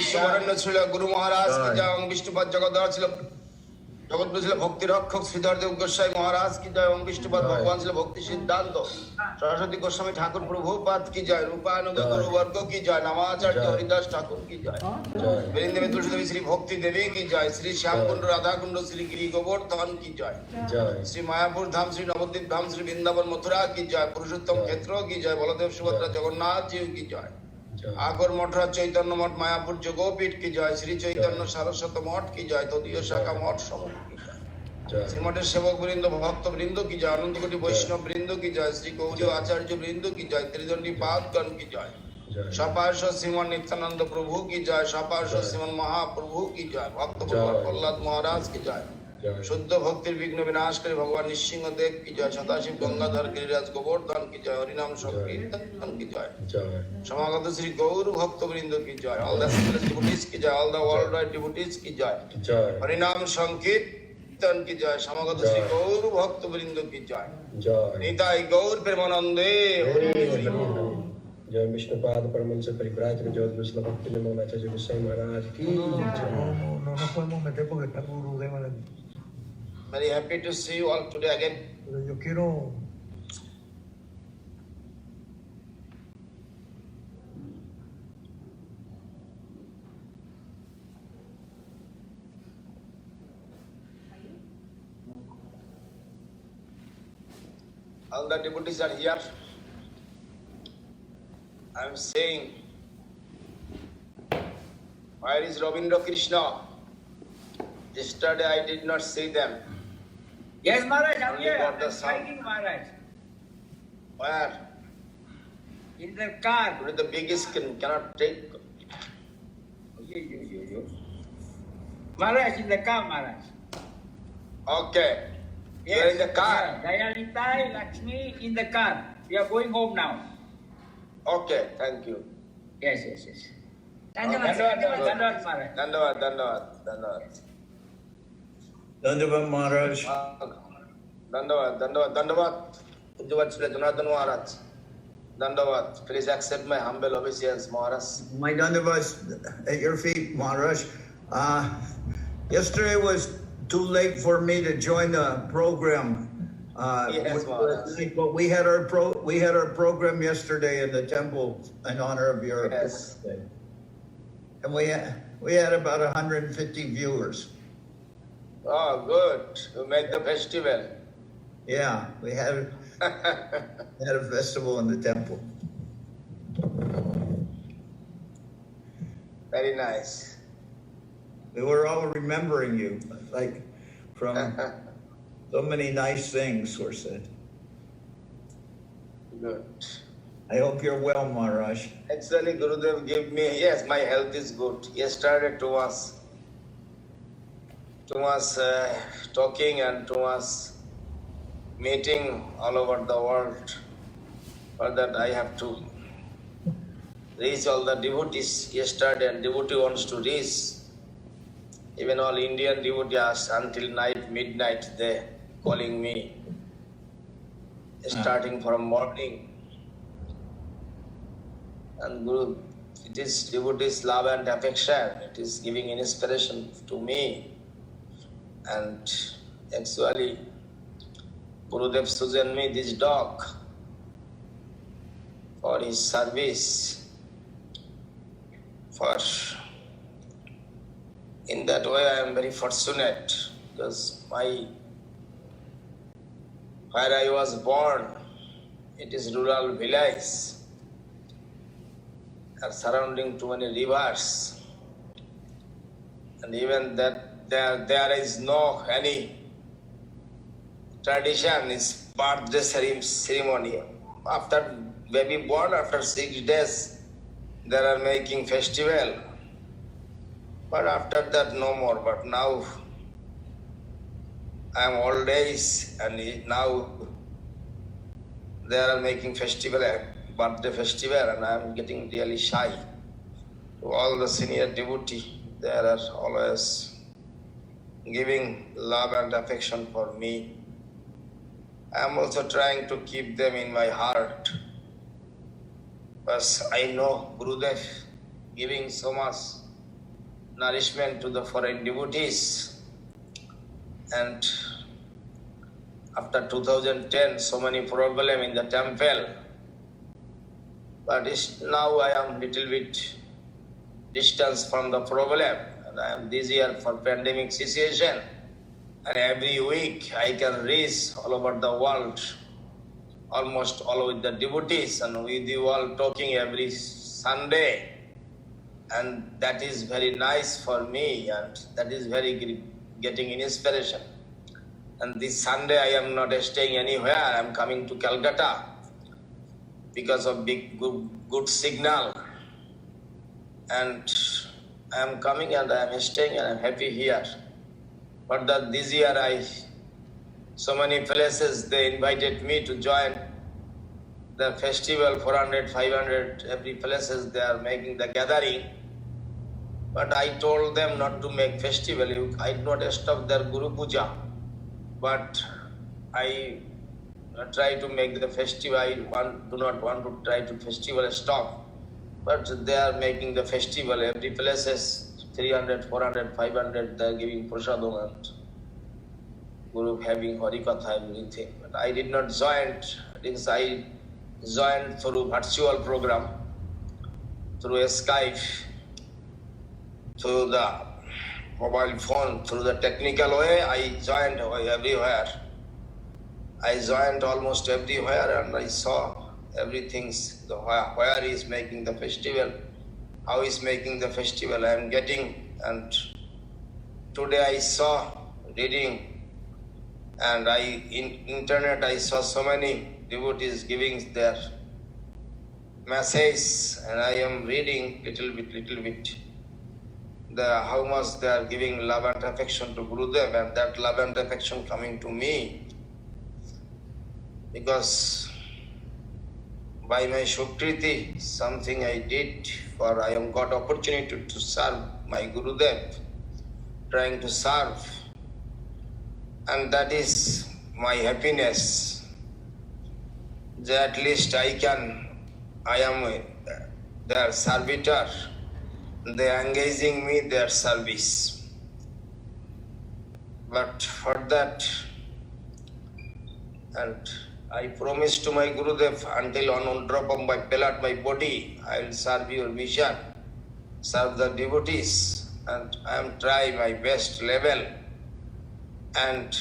विश्ववरेण्य श्रीला गुरु महाराज की जय। ओम विष्णुपद जगद्धार श्रीला जगत श्रीला भक्ति रक्षक श्रीधर देव गोस्वामी महाराज की जय। ओम विष्णुपद भगवान श्रीला भक्ति सिद्धांत सरस्वती गोस्वामी ठाकुर प्रभुपाद की जय। रूपानुग गुरु वर्ग की जय। नवाचार्य हरिदास ठाकुर की जय। वृंद में तुलसी देवी श्री भक्ति देवी की जय। श्री श्याम कुंड राधा कुंड श्री गिरी गोवर्धन की जय। श्री मायापुर धाम श्री नवद्वीप धाम श्री वृंदावन मथुरा की जय। पुरुषोत्तम क्षेत्रों की जय। बलदेव सुभद्रा जगन्नाथ जी की जय। आगर मठरा चैतन्य मठ मायापुर जोगोपीठ की जय। श्री चैतन्य सारस्वत मठ की जय। तदीय शाखा मठ समूह की जय। श्रीमठ सेवक वृंद भक्त वृंद की जय। अनंत कोटि वैष्णव वृंद की जय। श्री गौरी आचार्य वृंद की जय। त्रिदंडी पादगण की जय। सपार्श्व श्रीमन नित्यानंद प्रभु की जय। सपार्श्व श्रीमन महाप्रभु की जय। भक्त प्रहलाद महाराज की जय। शुद्ध भक्ति विघ्न विनाशकारी भगवान निसिंह देव की जय। सदाशिव गंगाधर गिरिराज गोवर्धन की जय। हरिनाम संकीर्तन की जय। समागत श्री गौर भक्त वृंद की जय। ऑल द डिवोटीज की जय। All the world wide devotees की जय। हरिनाम संकीर्तन की जय। समागत श्री गौर भक्त वृंद की जय। निताई गौर प्रेमानंदे हरि हरि। जय विष्णुपाद परमहंस परिव्राजक जगत भक्ति नमो आचार्य गोस्वामी महाराज की जय। No podemos meter porque está Guru Deva. Very happy to see you all today again. Pero yo quiero all the devotees are here. I am saying, where is Ravindra Krishna? Yesterday I did not see them. Yes, Maharaj, I'm Only here. got the I'm sound. fighting, Maharaj. Where? In the car. With the big screen, cannot take. Maharaj, in the car, Maharaj. Okay. You are in the car. Dayalitai, Lakshmi, in the car. We are going home now. Okay, thank you. Yes. Dandavad, Maharaj. Dandavad. Dandavad Maharaj. Dandavad. Ujjwal Srila Janardhan Maharaj. Dandavad. Please accept my humble obeisance, Maharaj. My Dandavas at your feet, Maharaj. Yesterday was too late for me to join the program. Yes, Maharaj. But we had our program yesterday in the temple in honor of your Yes. birthday. And we had about 150 viewers. Oh, good. You made the festival. Yeah, we had a festival in the temple. Very nice. We were all remembering you, like from so many nice things were said. Good. I hope you're well, Maharaj. Actually, Gurudev gave me, yes, my health is good. Yesterday, too much talking and too much meeting all over the world. For that, I have to reach all the devotees yesterday, and devotee wants to reach. Even all Indian devotees until night, midnight, they calling me, starting from morning. And Guru, it is devotees' love and affection. It is giving inspiration to me. And actually, Gurudev chosen me this dog for his service. First, in that way, I am very fortunate because where I was born, it is rural village. Are surrounding too many rivers, and even that there is no any tradition is birthday ceremony. After baby born, after 6 days, they are making festival. But after that, no more. But now I am old age, and now they are making festival. Birthday festival, and I am getting really shy. To all the senior devotee, they are always giving love and affection for me. I am also trying to keep them in my heart. Because I know Gurudev giving so much nourishment to the foreign devotees. And after 2010, so many problems in the temple. But now I am little bit distance from the problem. And I am this year for pandemic situation. And every week I can reach all over the world, almost all with the devotees, and with you all talking every Sunday. And that is very nice for me, and that is very getting inspiration. And this Sunday I am not staying anywhere. I am coming to Calcutta because of big good signal. And I am coming and I am staying and I am happy here. But this year so many places they invited me to join the festival, 400, 500, every places they are making the gathering. But I told them not to make festival. I do not stop their Guru Puja. But I try to make the festival. I do not want to try to festival stop. But they are making the festival. Every places 300, 400, 500, they are giving prasadam and Guru having Harikatha, everything. But I did not join because I joined through virtual program, through Skype, through the mobile phone, through the technical way. I joined everywhere. I joined almost everywhere and I saw everything, where he is making the festival, how he is making the festival. I am getting, and today I saw reading, and in internet I saw so many devotees giving their message, and I am reading little bit. How much they are giving love and affection to Gurudev, and that love and affection coming to me. Because by my Shukriti, something I did, for I am got opportunity to serve my Gurudev, trying to serve. And that is my happiness. That at least I am their servitor. They are engaging me their service. But for that, and I promised to my Gurudev, until on one drop of my blood, my body, I will serve your mission, serve the devotees, and I am trying my best level. And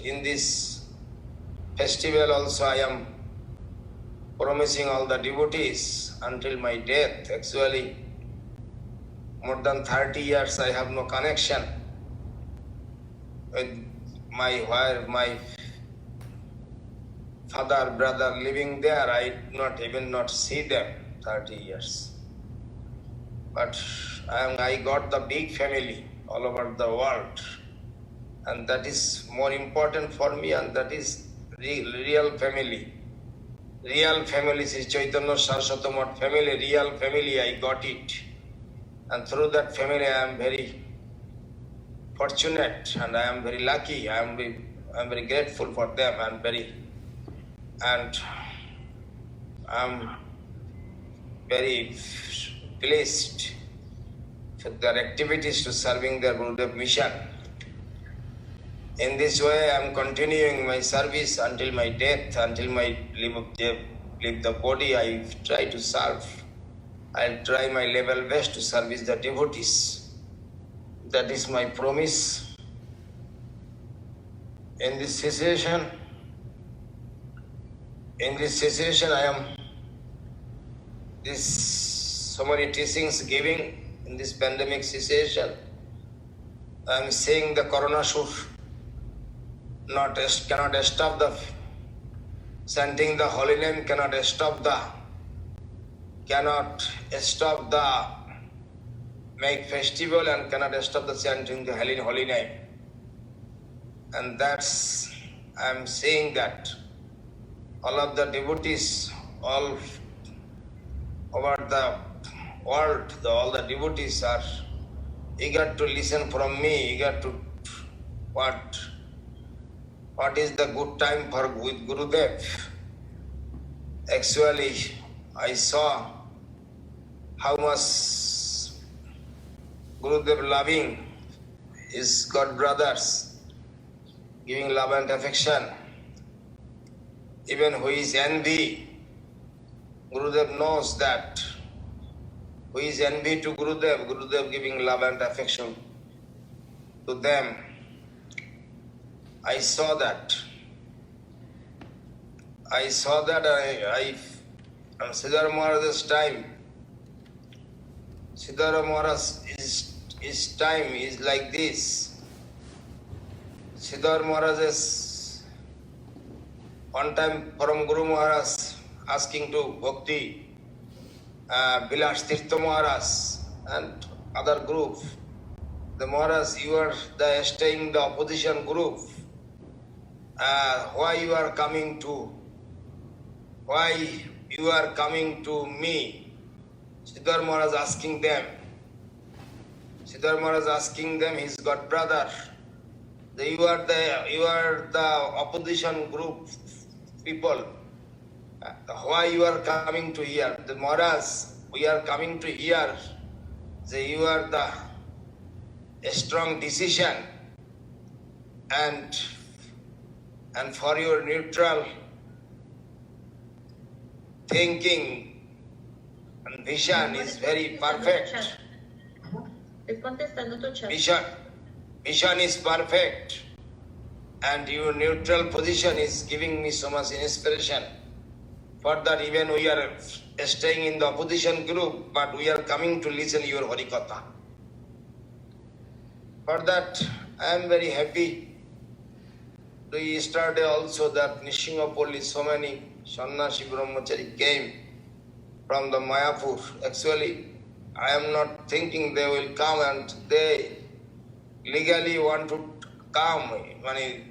in this festival also I am promising all the devotees until my death. Actually, more than 30 years I have no connection with my father, brother living there. I not see them 30 years. But I got the big family all over the world. And that is more important for me, and that is real family. Real family is Chaitanya Saraswati Math family, real family, I got it. And through that family I am very fortunate and I am very lucky. I am very grateful for them. And I am very pleased with their activities to serving their Gurudev mission. In this way, I am continuing my service until my death, until my leave the body. I try to serve. I'll try my level best to service the devotees. That is my promise. In this situation, I am so many teachings giving in this pandemic situation. I am saying the corona cannot stop the chanting the holy name, cannot stop the make festival, and cannot stop the chanting the holy name. And that's, I am saying that all of the devotees, all over the world, all the devotees are eager to listen from me, eager to what is the good time with Gurudev. Actually, I saw how much Gurudev loving his God brothers, giving love and affection. Even who is envy, Gurudev knows that. Who is envy to Gurudev, Gurudev giving love and affection to them. I saw that. On Siddhara Maharaj's time, Siddhara Maharaj, his time is like this. Siddhara Maharaj's one time Param Guru Maharaj asking to Bhakti, Bilash Tirtha Maharaj and other group, the Maharaj, you are staying the opposition group. Why you are coming to me? Siddhar Maharaj asking them. Siddhar Maharaj asking them, his god brother, you are the opposition group people. Why you are coming to here? The Maharaj, we are coming to here. You are the strong decision and for your neutral thinking and vision is very perfect. Vision is perfect and your neutral position is giving me so much inspiration. For that even we are staying in the opposition group, but we are coming to listen your Harikatha. For that I am very happy. Yesterday also that Nishingapoli, so many Sannyasi Brahmachari came from the Mayapur. Actually, I am not thinking they will come and they legally want to come.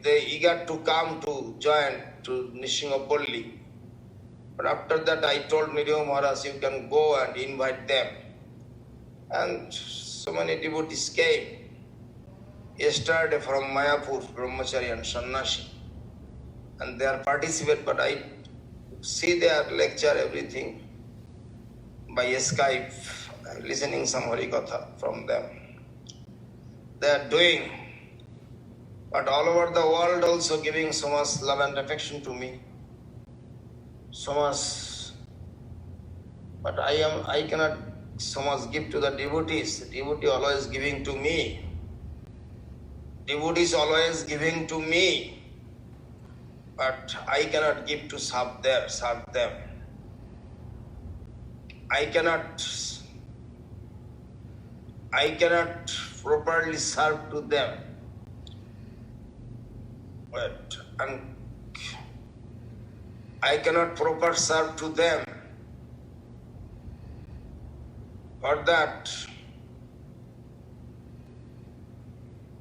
They eager to come to join to Nishingapoli. But after that I told Nidhi Maharaj, you can go and invite them. And so many devotees came. Yesterday from Mayapur, Brahmachari and Sannyasi. And they are participate, but I see their lecture, everything by Skype, listening some Harikatha from them. They are doing, but all over the world also giving so much love and affection to me. So much, but I cannot so much give to the devotees. The devotee always giving to me. Devotees always giving to me, but I cannot give to serve them. I cannot properly serve to them. And I cannot proper serve to them. For that,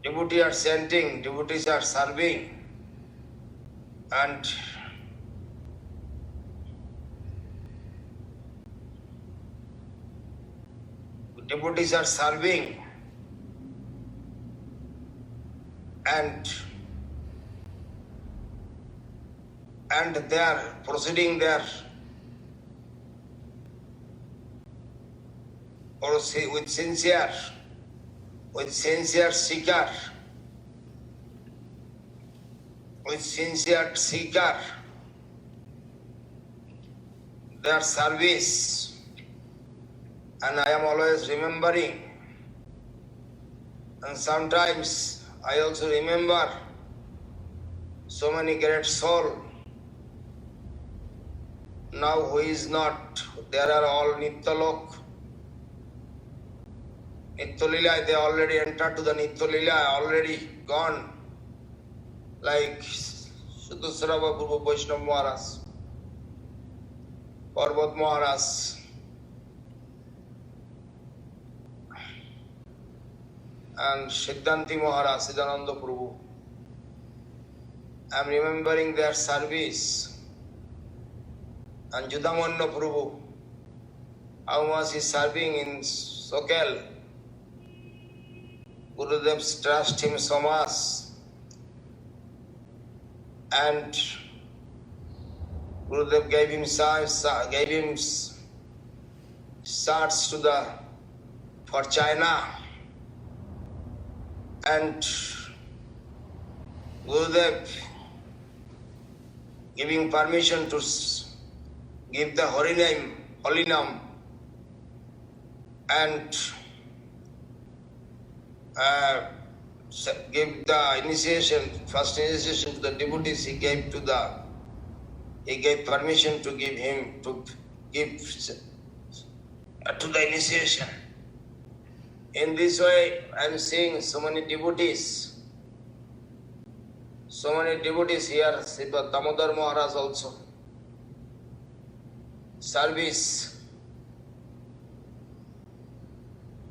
devotees are chanting, devotees are serving, and devotees are serving, and they are proceeding there or say with sincere seeker, their service. And I am always remembering, and sometimes I also remember so many great souls. Now who is not, there are all Nityalok. Nityalila, they already entered to the Nityalila, already gone. Like Sudhasrava Guru Vaishnava Maharaj, Parvat Maharaj, and Siddhanti Maharaj, Siddhananda Prabhu. I am remembering their service. And Judhamanya Prabhu, how much he is serving in Sokel. Gurudev trust him so much. And Gurudev gave him starts for China. And Gurudev giving permission to give the holy name, and give the initiation, first initiation to the devotees. He gave permission to give him to give to the initiation. In this way, I am seeing so many devotees here. Srila Damodar Maharaj also service.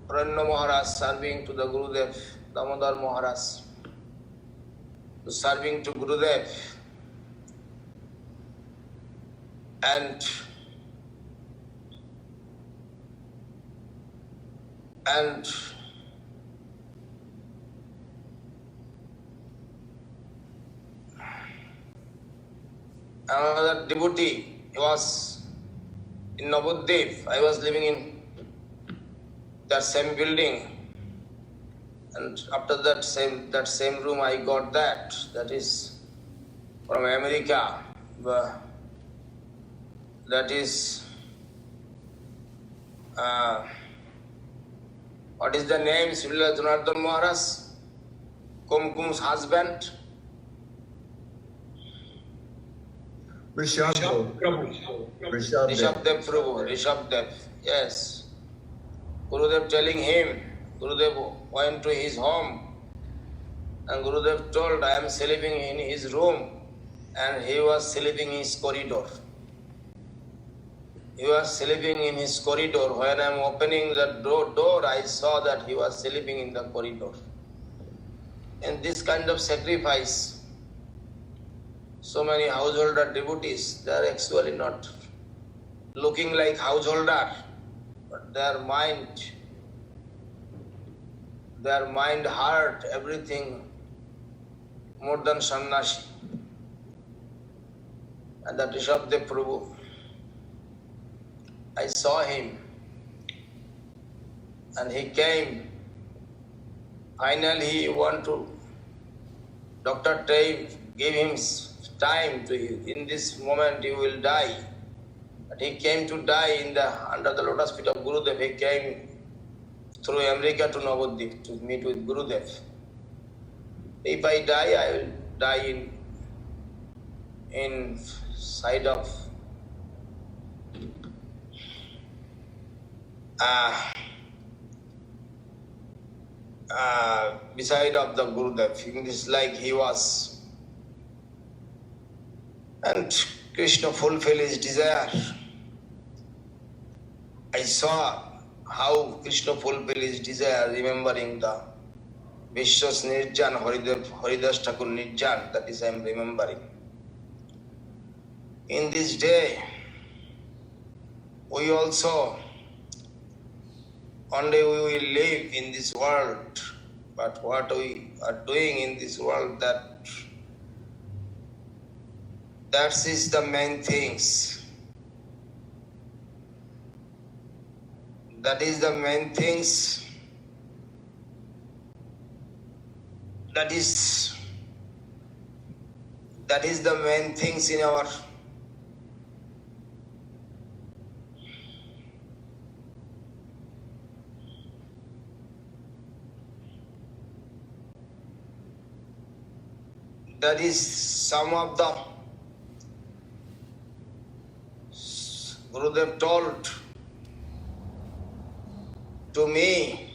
Pranna Maharaj serving to the Gurudev. Damodar Maharaj serving to Gurudev. And another devotee, he was in Navadvip. I was living in that same building, and after that same room I got that is from America. That is what is the name? Srila Janardhan Maharaj, Kumkum's husband. Rishabdev. Rishabdev Prabhu, Rishabdev, yes. Gurudev telling him, Gurudev went to his home, and Gurudev told, I am sleeping in his room, and he was sleeping in his corridor. He was sleeping in his corridor. When I am opening the door, I saw that he was sleeping in the corridor. And this kind of sacrifice, so many householder devotees, they are actually not looking like householder, but their mind, heart, everything more than sannyasi. And that Rishabdev Prabhu, I saw him, and he came. Finally, he want to, Dr. Tay gave him time to, in this moment you will die. But he came to die under the lotus feet of Gurudev. He came through America to Navadvip to meet with Gurudev. If I die, I will die in side of beside of the Gurudev. In this like he was. And Krishna fulfilled his desire. I saw how Krishna fulfilled his desire, remembering the Vishwas Nirjan, Haridas Thakur Nirjan, that is I am remembering. In this day, we also, one day we will live in this world, but what we are doing in this world, that is the main things. That is the main things. That is the main things in our that is some of the Gurudev told to me,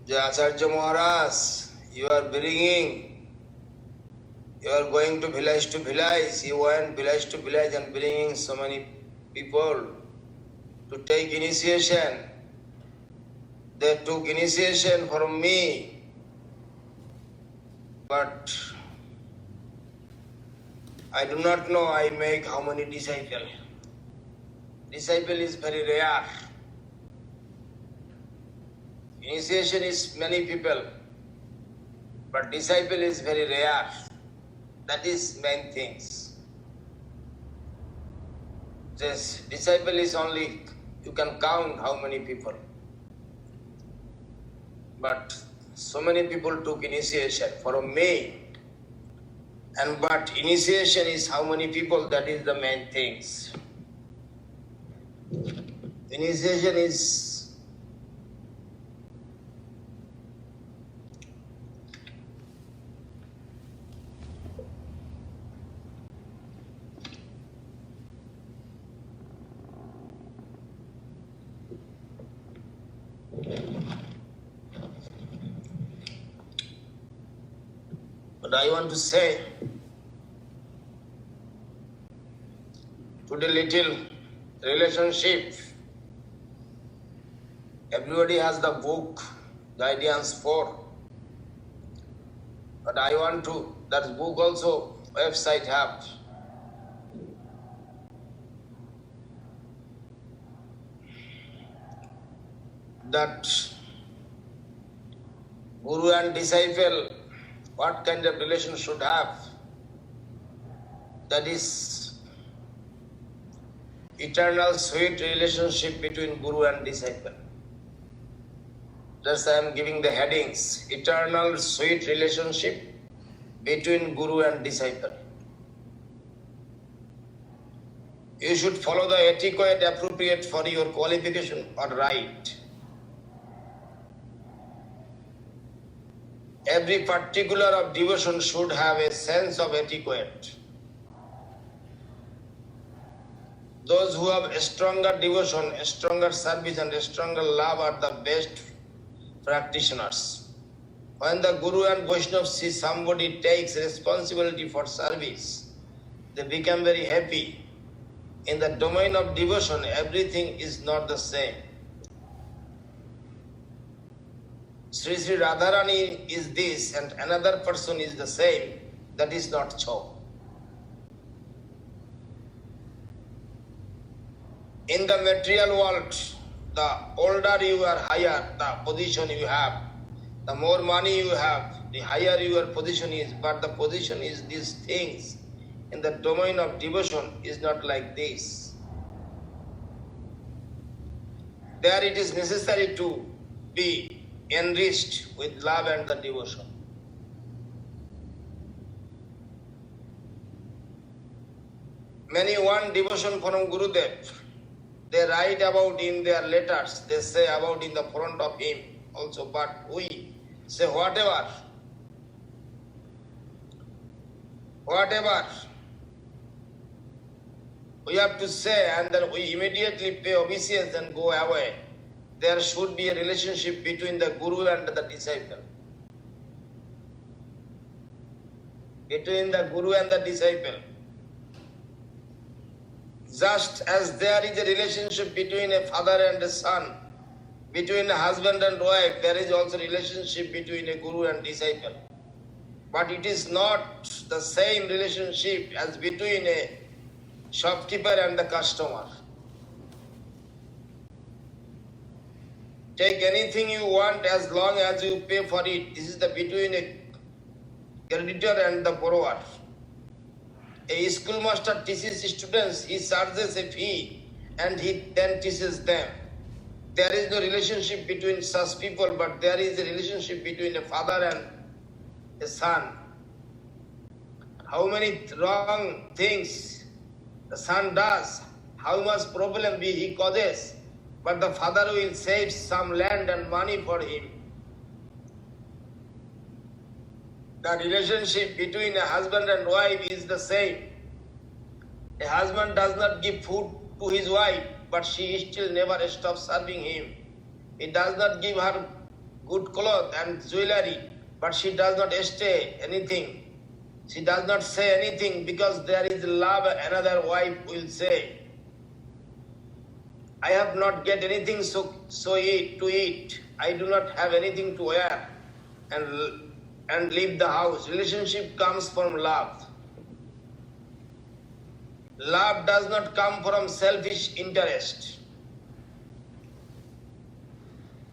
Acharya Maharaj, you are going to village. You went village to village and bringing so many people to take initiation. They took initiation from me, but I do not know I make how many disciples. Disciple is very rare. Initiation is many people, but disciple is very rare. That is main things. This disciple is only, you can count how many people. But So many people took initiation for me. But initiation is how many people, that is the main things. Initiation is but I want to say to the little relationship. Everybody has the book, Guidance 4. But I want to, that book also, website have. That Guru and disciple, what kind of relation should have. That is eternal sweet relationship between Guru and disciple. Thus I am giving the headings. Eternal sweet relationship between Guru and disciple. You should follow the etiquette appropriate for your qualification or right. Every particular of devotion should have a sense of etiquette. Those who have a stronger devotion, a stronger service and a stronger love are the best practitioners. When the Guru and Vaishnava see somebody takes responsibility for service, they become very happy. In the domain of devotion, everything is not the same. Sri Radharani is this and another person is the same. That is not so. In the material world, the older you are higher, the position you have, the more money you have, the higher your position is. But the position is these things. In the domain of devotion is not like this. There it is necessary to be enriched with love and the devotion. Many want devotion from Gurudev. They write about in their letters, they say about in the front of him also, but we say whatever. We have to say and then we immediately pay obeisance and go away. There should be a relationship between the Guru and the disciple. Between the Guru and the disciple. Just as there is a relationship between a father and a son, between a husband and wife, there is also a relationship between a Guru and disciple. But it is not the same relationship as between a shopkeeper and the customer. Take anything you want as long as you pay for it. This is the between a creditor and the borrower. A schoolmaster teaches students, he charges a fee and he then teaches them. There is no relationship between such people, but there is a relationship between a father and a son. How many wrong things the son does, how much problem he causes, but the father will save some land and money for him. The relationship between a husband and wife is the same. A husband does not give food to his wife, but she still never stops serving him. He does not give her good clothes and jewelry, but she does not stay anything. She does not say anything because there is love. Another wife will say, I have not get anything to eat. I do not have anything to wear and leave the house. Relationship comes from love. Love does not come from selfish interest.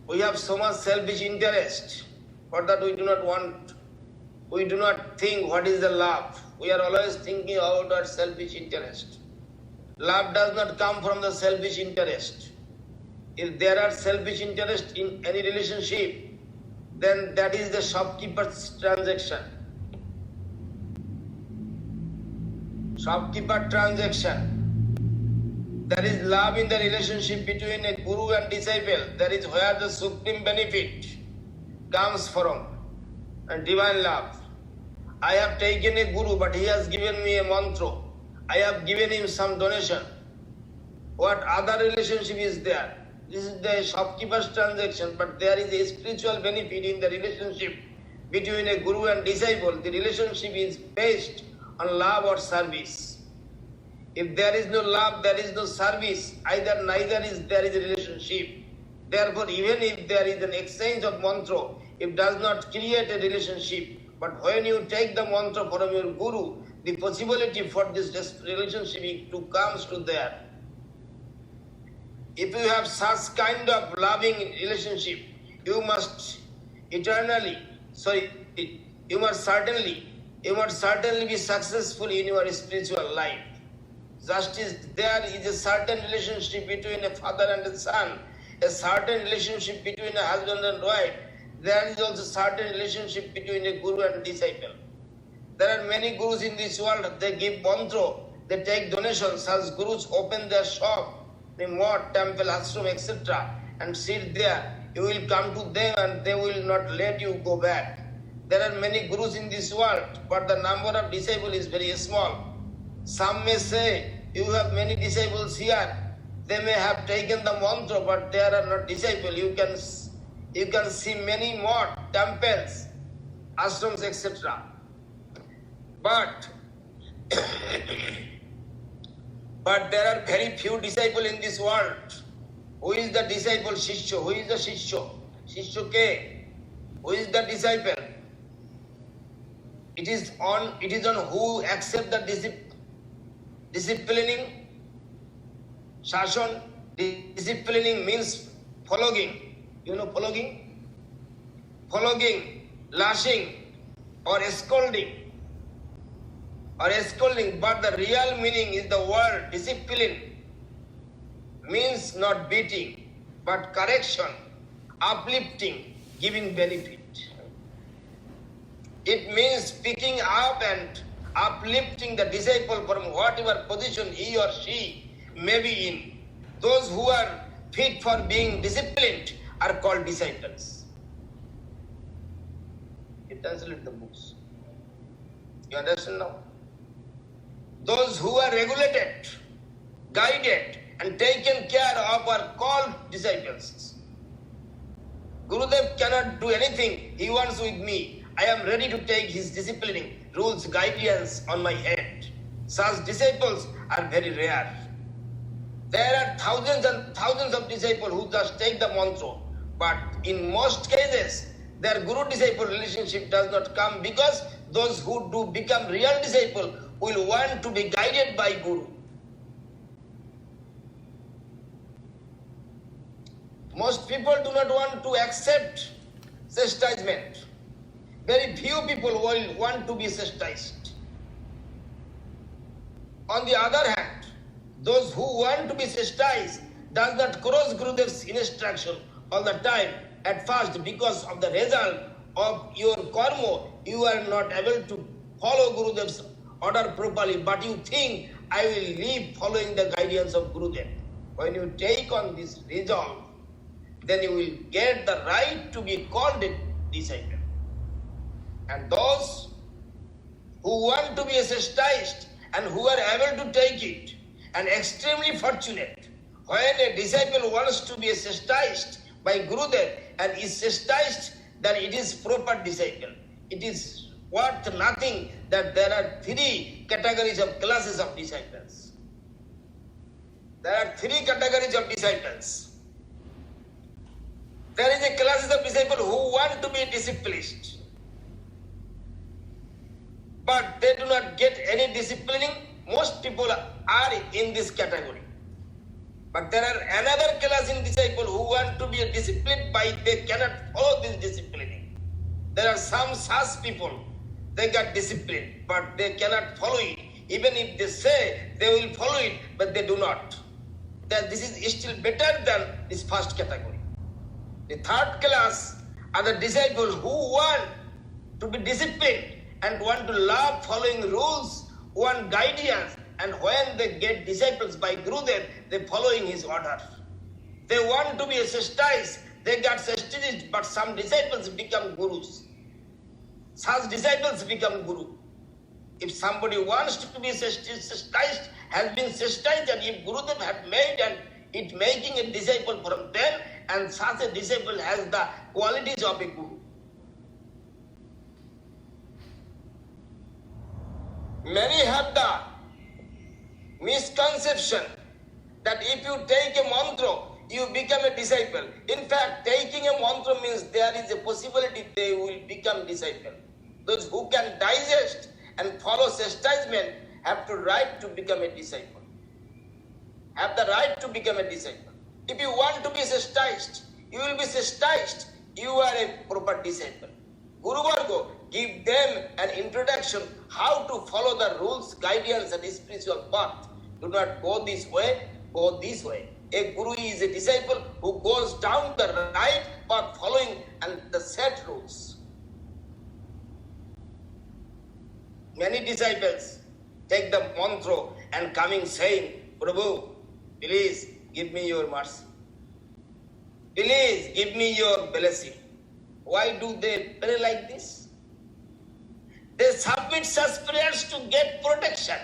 We have so much selfish interest. For that we do not want, we do not think what is the love. We are always thinking about our selfish interest. Love does not come from the selfish interest. If there are selfish interest in any relationship, then that is the shopkeeper's transaction. Shopkeeper transaction. There is love in the relationship between a guru and disciple. That is where the supreme benefit comes from, and divine love. I have taken a guru, but he has given me a mantra. I have given him some donation. What other relationship is there? This is the shopkeeper's transaction, but there is a spiritual benefit in the relationship between a guru and disciple. The relationship is based on love or service. If there is no love, there is no service. Neither is there is a relationship. Therefore, even if there is an exchange of mantra, it does not create a relationship. But when you take the mantra from your guru, the possibility for this relationship to comes to there. If you have such kind of loving relationship, you must certainly be successful in your spiritual life. Just as there is a certain relationship between a father and a son, a certain relationship between a husband and wife, there is also certain relationship between a guru and a disciple. There are many gurus in this world, they give mantra, they take donations. Such gurus open their shop, the mosque, temple, ashram, etc. and sit there. You will come to them and they will not let you go back. There are many gurus in this world, but the number of disciples is very small. Some may say, you have many disciples here. They may have taken the mantra, but they are not disciples. You can see many more temples, ashrams, etc. But there are very few disciples in this world. Who is the disciple? Shishya. Who is the Shishya? Shishya K. Who is the disciple? It is on who accept the disciplining. Shashan. Disciplining means following. You know following? Following, lashing, or scolding. But the real meaning is the word discipline. Means not beating, but correction, uplifting, giving benefit. It means picking up and uplifting the disciple from whatever position he or she may be in. Those who are fit for being disciplined are called disciples. You translate the books. You understand now? Those who are regulated, guided, and taken care of are called disciples. Gurudev cannot do anything he wants with me. I am ready to take his disciplining, rules, guidance on my head. Such disciples are very rare. There are thousands and thousands of disciples who just take the mantra, but in most cases, their guru-disciple relationship does not come, because those who do become real disciple will want to be guided by guru. Most people do not want to accept chastisement. Very few people will want to be chastised. On the other hand, those who want to be chastised does not cross Gurudev's instruction all the time at first, because of the result of your karma. You are not able to follow Gurudev's order properly, but you think, I will live following the guidance of Gurudev. When you take on this resolve, then you will get the right to be called a disciple. And those who want to be chastised and who are able to take it, and extremely fortunate, when a disciple wants to be chastised by Gurudev and is chastised, then it is proper disciple. It is worth nothing that there are three categories of classes of disciples. There are three categories of disciples. There is a class of disciples who want to be disciplined, but they do not get any disciplining. Most people are in this category. But there are another class in disciples who want to be disciplined, but they cannot follow this disciplining. There are some such people, they got disciplined, but they cannot follow it. Even if they say they will follow it, but they do not. Then this is still better than this first category. The third class Other disciples who want to be disciplined and want to love following rules, want guidance, and when they get disciples by Gurudev, they following his order. They want to be chastised, they got chastised, but some disciples become gurus. Such disciples become guru. If somebody wants to be chastised, has been chastised, and if Gurudev had made and it making a disciple from them, and such a disciple has the qualities of a guru. Many have the misconception that if you take a mantra, you become a disciple. In fact, taking a mantra means there is a possibility they will become disciple. Those who can digest and follow chastisement have the right to become a disciple. Have the right to become a disciple. If you want to be chastised, you will be chastised. You are a proper disciple. Guru Varga give them an introduction how to follow the rules, guidance, and spiritual path. Do not go this way, go this way. A guru is a disciple who goes down the right path following and the set rules. Many disciples take the mantra and coming saying, Prabhu, please give me your mercy. Please give me your blessing. Why do they pray like this? They submit such prayers to get protection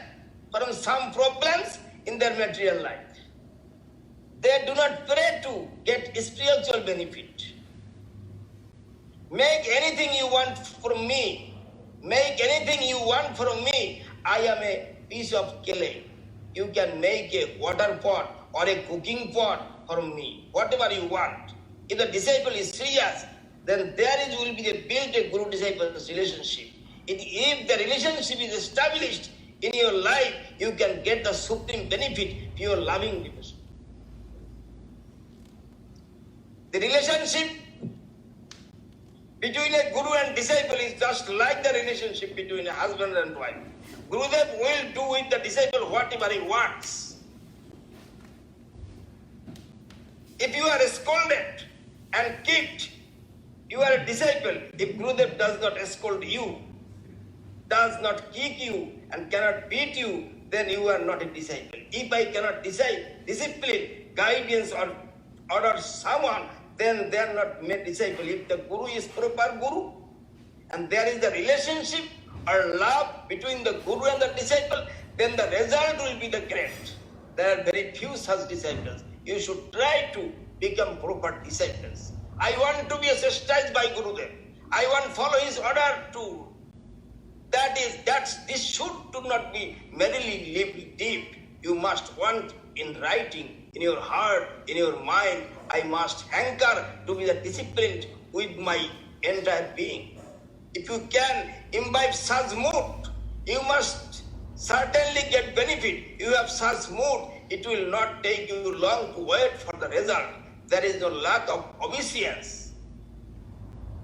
from some problems in their material life. They do not pray to get spiritual benefit. Make anything you want from me. Make anything you want from me. I am a piece of clay. You can make a water pot or a cooking pot from me. Whatever you want. If the disciple is serious, then will be built a guru-disciple relationship. If the relationship is established in your life, you can get the supreme benefit, pure loving devotion. The relationship between a guru and disciple is just like the relationship between a husband and wife. Gurudev will do with the disciple whatever he wants. If you are scolded and kicked, you are a disciple. If Gurudev does not scold you, does not kick you, and cannot beat you, then you are not a disciple. If I cannot discipline, guidance, or order someone, then they are not made disciple. If the guru is proper guru, and there is a relationship or love between the guru and the disciple, then the result will be the great. There are very few such disciples. You should try to become proper disciples. I want to be chastised by Gurudev. I want to follow his order too. This should not be merely lived deep. You must want in writing, in your heart, in your mind. I must hanker to be the disciplined with my entire being. If you can imbibe such mood, you must certainly get benefit. You have such mood, it will not take you long to wait for the result. There is no lack of obedience.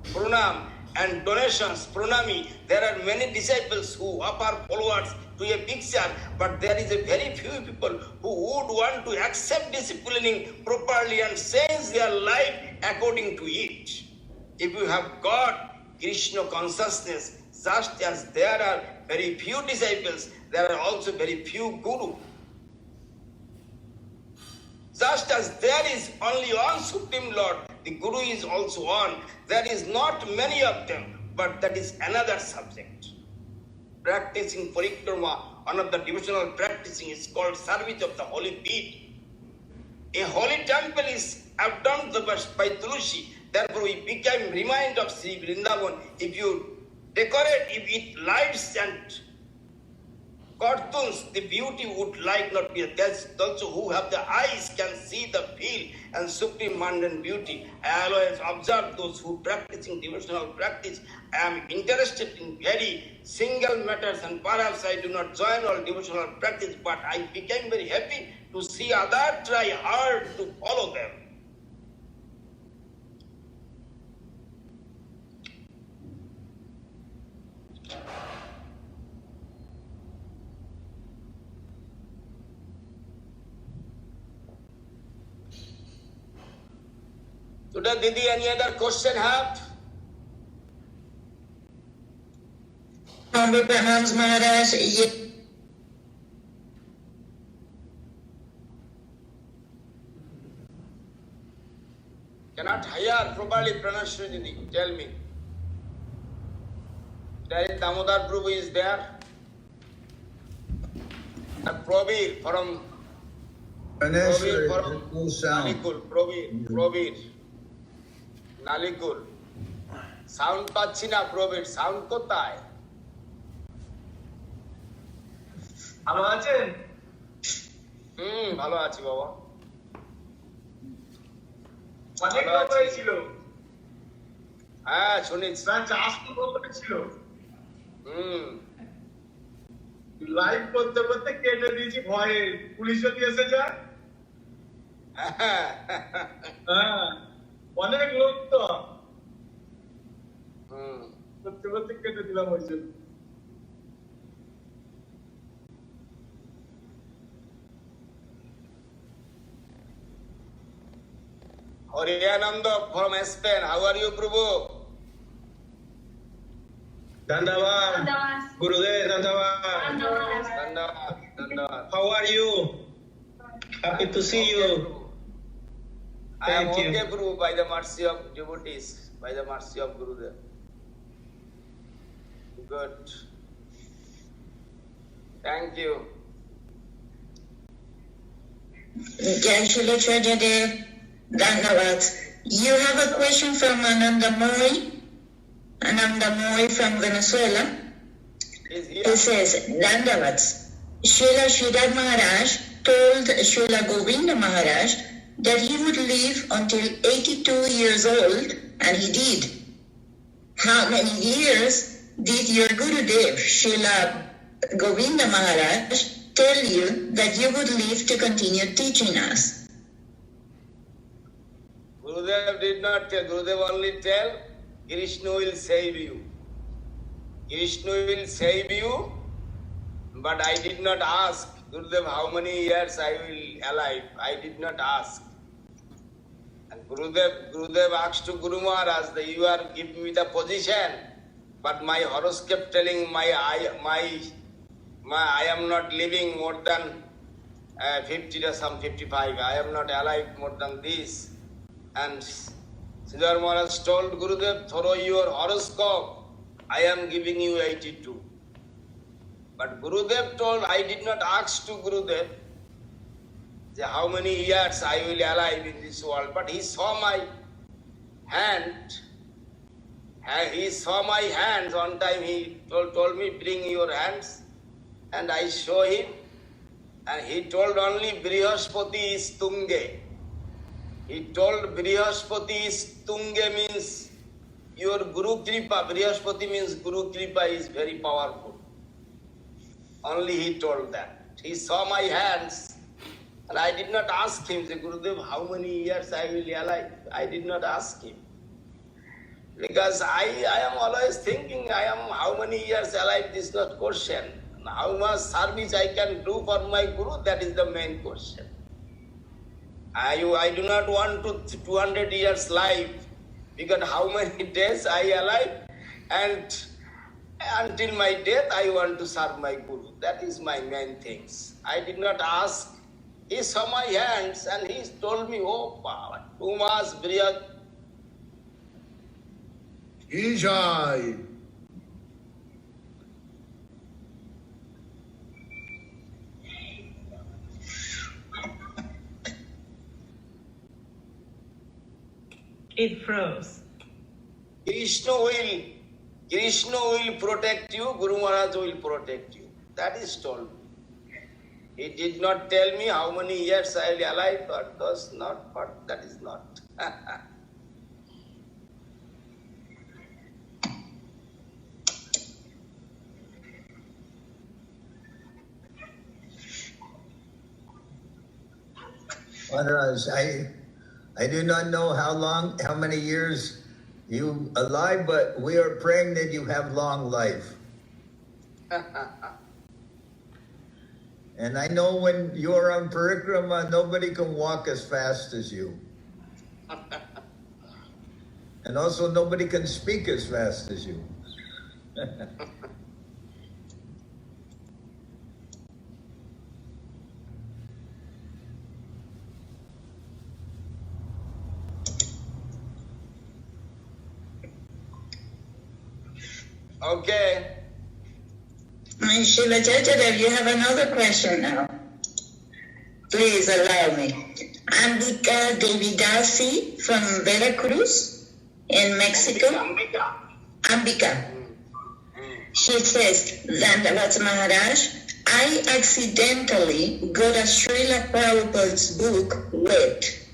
Pranam and donations, pranami. There are many disciples who offer followers to a picture, but there is a very few people who would want to accept disciplining properly and change their life according to it. If you have got Krishna consciousness, just as there are very few disciples, there are also very few gurus. Just as there is only one Supreme Lord, the Guru is also one. There is not many of them, but that is another subject. Practicing Parikrama, one of the devotional practicing is called service of the holy feet. A holy temple is adorned by Tulsi. Therefore, we became remind of Sri Vrindavan. If you decorate, if it lights and cartoons, the beauty would like not be there. Those who have the eyes can see the feel and supreme mundane beauty. I always observe those who practicing devotional practice. I am interested in very single matters, and perhaps I do not join all devotional practice, but I became very happy to see others try hard to follow them. Today, Didi, any other question have? humble pranams, Maharaj. Cannot hire properly Pranashri. Tell me. There is Damodar Prabhu is there. And Probir from Ganesh, from no sound. Nalikul. Probir. Nalikul. Sound পাচ্ছি না Prabir sound কোথায় ভালো আছেন ভালো আছি বাবা অনেক লোক হয়েছিল হ্যাঁ শুনেছি প্রায় 400 লোক হয়েছিল হুম লাইভ করতে করতে কেটে দিয়েছি ভয়ে পুলিশও দিয়েছে যা হ্যাঁ অনেক লোক তো করতে করতে কেটে দিলাম ওই জন্য Horiyananda from Spain. How are you, Prabhu? Dandavad. Gurudev, Dandavad. Dandavad. How are you? Happy to see you. I am Thank you. okay, Prabhu, by the mercy of devotees, by the mercy of Gurudev. Good. Thank you. Jai Srila Chajadev. Dhanyavad. You have a question from Ananda Moy from Venezuela. He says, Dhanyavad. Srila Sridhar Maharaj told Srila Govinda Maharaj that he would live until 82 years old, and he did. How many years did your Gurudev, Srila Govinda Maharaj, tell you that you would live to continue teaching us? Gurudev did not tell. Gurudev only tell, Krishna will save you. Krishna will save you, but I did not ask. Gurudev, how many years I will alive? I did not ask. And Gurudev asked to Guru Maharaj that you are giving me the position, but my horoscope telling I am not living more than 50 or some 55. I am not alive more than this. And Sridhar Maharaj told Gurudev, through your horoscope, I am giving you 82. But Gurudev told, I did not ask to Gurudev how many years I will alive in this world. But he saw my hand. He saw my hands. One time he told me, bring your hands. And I show him. And he told only Brihaspati is Tunge. He told Brihaspati is Tunge means your Guru Kripa. Brihaspati means Guru Kripa is very powerful. Only he told that. He saw my hands. And I did not ask him, say, Gurudev, how many years I will be alive? I did not ask him. Because I am always thinking, how many years alive, this is not question. How much service I can do for my Guru, that is the main question. I do not want to 200 years life, because how many days I alive, and until my death I want to serve my Guru. That is my main things. I did not ask. He saw my hands and he told me, oh, too much Brihat. Ijai. It froze. Krishna will protect you, Guru Maharaj will protect you. That is told. He did not tell me how many years I will be alive, or does not, but that is not. Maharaj, I do not know how many years you alive, but we are praying that you have long life. And I know when you're on parikrama, nobody can walk as fast as you. And also nobody can speak as fast as you. Okay. Srila Chaitanya, you have another question now. Please allow me. Ambika Devi Dasi from Veracruz in Mexico. Ambika. She says, Dandavats Maharaj, I accidentally got a Srila Prabhupada's book wet.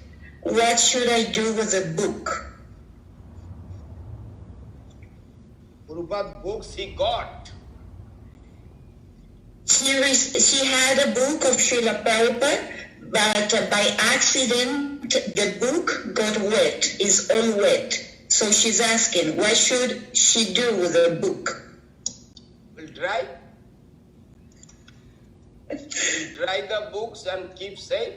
What should I do with the book? Prabhupada books he got. She had a book of Srila Prabhupada, but by accident the book got wet, is all wet. So she's asking, what should she do with the book? Will dry. Will dry the books and keep safe.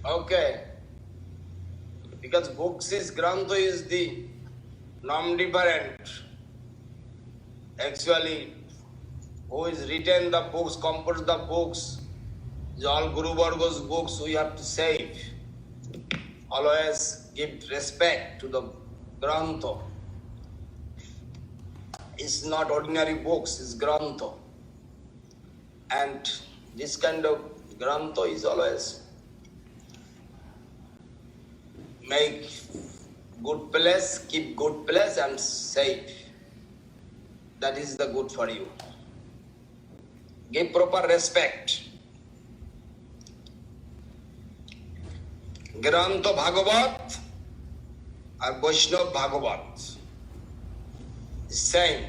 Okay. Because books is Grantha is the non-different. Actually, who is written the books, composed the books, is all Guru Varga's books we have to save. Always give respect to the Grantha. It's not ordinary books, it's Grantha. And this kind of Grantha is always make good place, keep good place and safe. That is the good for you. Give proper respect. Grantha Bhagavat and Vaishnava Bhagavat. Same.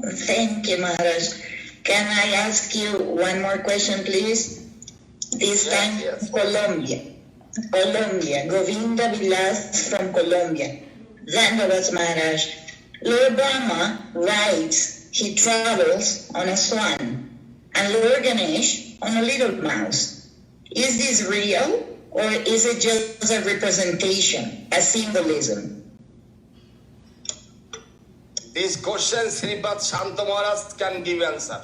Thank you, Maharaj. Can I ask you one more question, please? This time, yes. Colombia. Govinda Vilas from Colombia. Dandavats Maharaj. Lord Brahma rides, he travels on a swan, and Lord Ganesh on a little mouse. Is this real, or is it just a representation, a symbolism? This question Sripad Shanta Maharaj can give answer.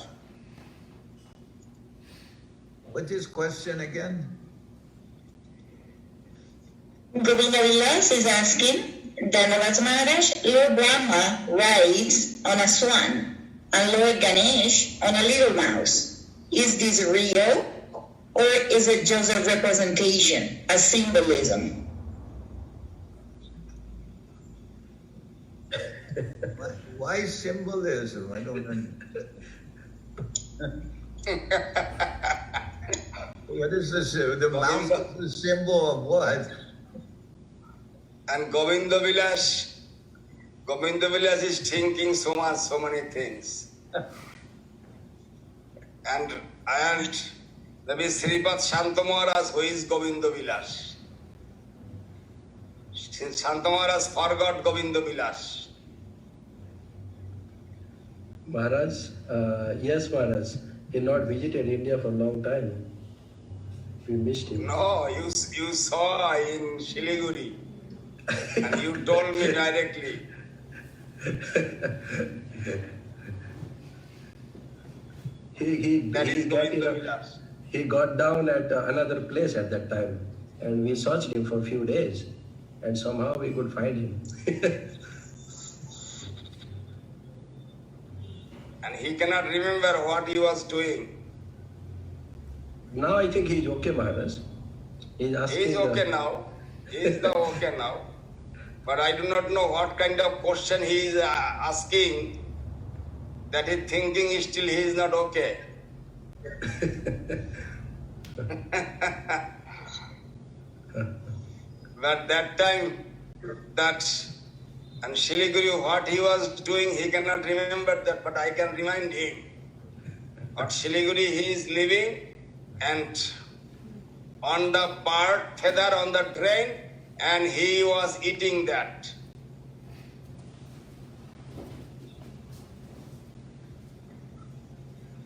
What's his question again? Govinda Vilas is asking, Dandavats Maharaj, Lord Brahma rides on a swan, and Lord Ganesh on a little mouse. Is this real, or is it just a representation, a symbolism? Why symbolism? I don't understand. What is this? The mouse is the symbol of what? And Govinda Vilas is thinking so many things. and maybe Sripad Shanta Maharaj, who is Govinda Vilas? Shanta Maharaj forgot Govinda Vilas. Maharaj, yes, Maharaj, he not visited India for a long time. We missed him. No, you saw in Shiliguri, and you told me directly. That is Govinda Vilas. He got down at another place at that time, and we searched him for a few days, and somehow we could find him. And he cannot remember what he was doing. Now I think he's okay, Maharaj. He's asking. He is okay now. He is okay now. But I do not know what kind of question he is asking, that he thinking still he is not okay. But that time, and Shiliguri, what he was doing, he cannot remember that, but I can remind him. At Siliguri he is living, and on the bird feather on the drain, and he was eating that.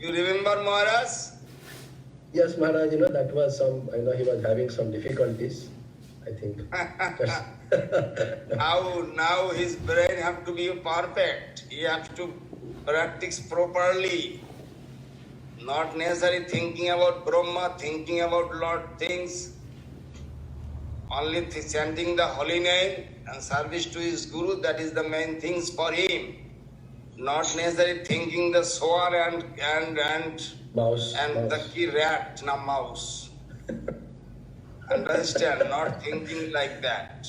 You remember Maharaj? Yes, Maharaj, that was he was having some difficulties, I think. Now his brain have to be perfect. He has to practice properly. Not necessarily thinking about Brahma, thinking about Lord things. Only chanting the holy name and service to his Guru, that is the main things for him. Not necessarily thinking the swan and Mouse. the key rat, na mouse. Understand? Not thinking like that.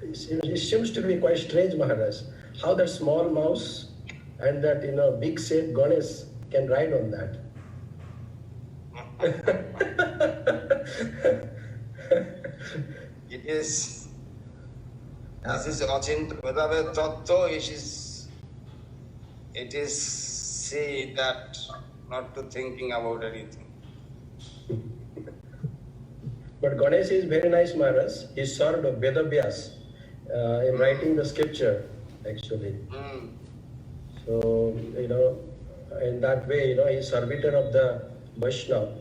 It seems to be quite strange, Maharaj, how that small mouse and that big shape Ganesh can ride on that. It is. This is Achintya Vedaved Tattva. It is see that not to thinking about anything. But Ganesh is very nice, Maharaj. He served Vedavyas in writing the scripture, actually. So, in that way, he is servitor of the Vaishnava.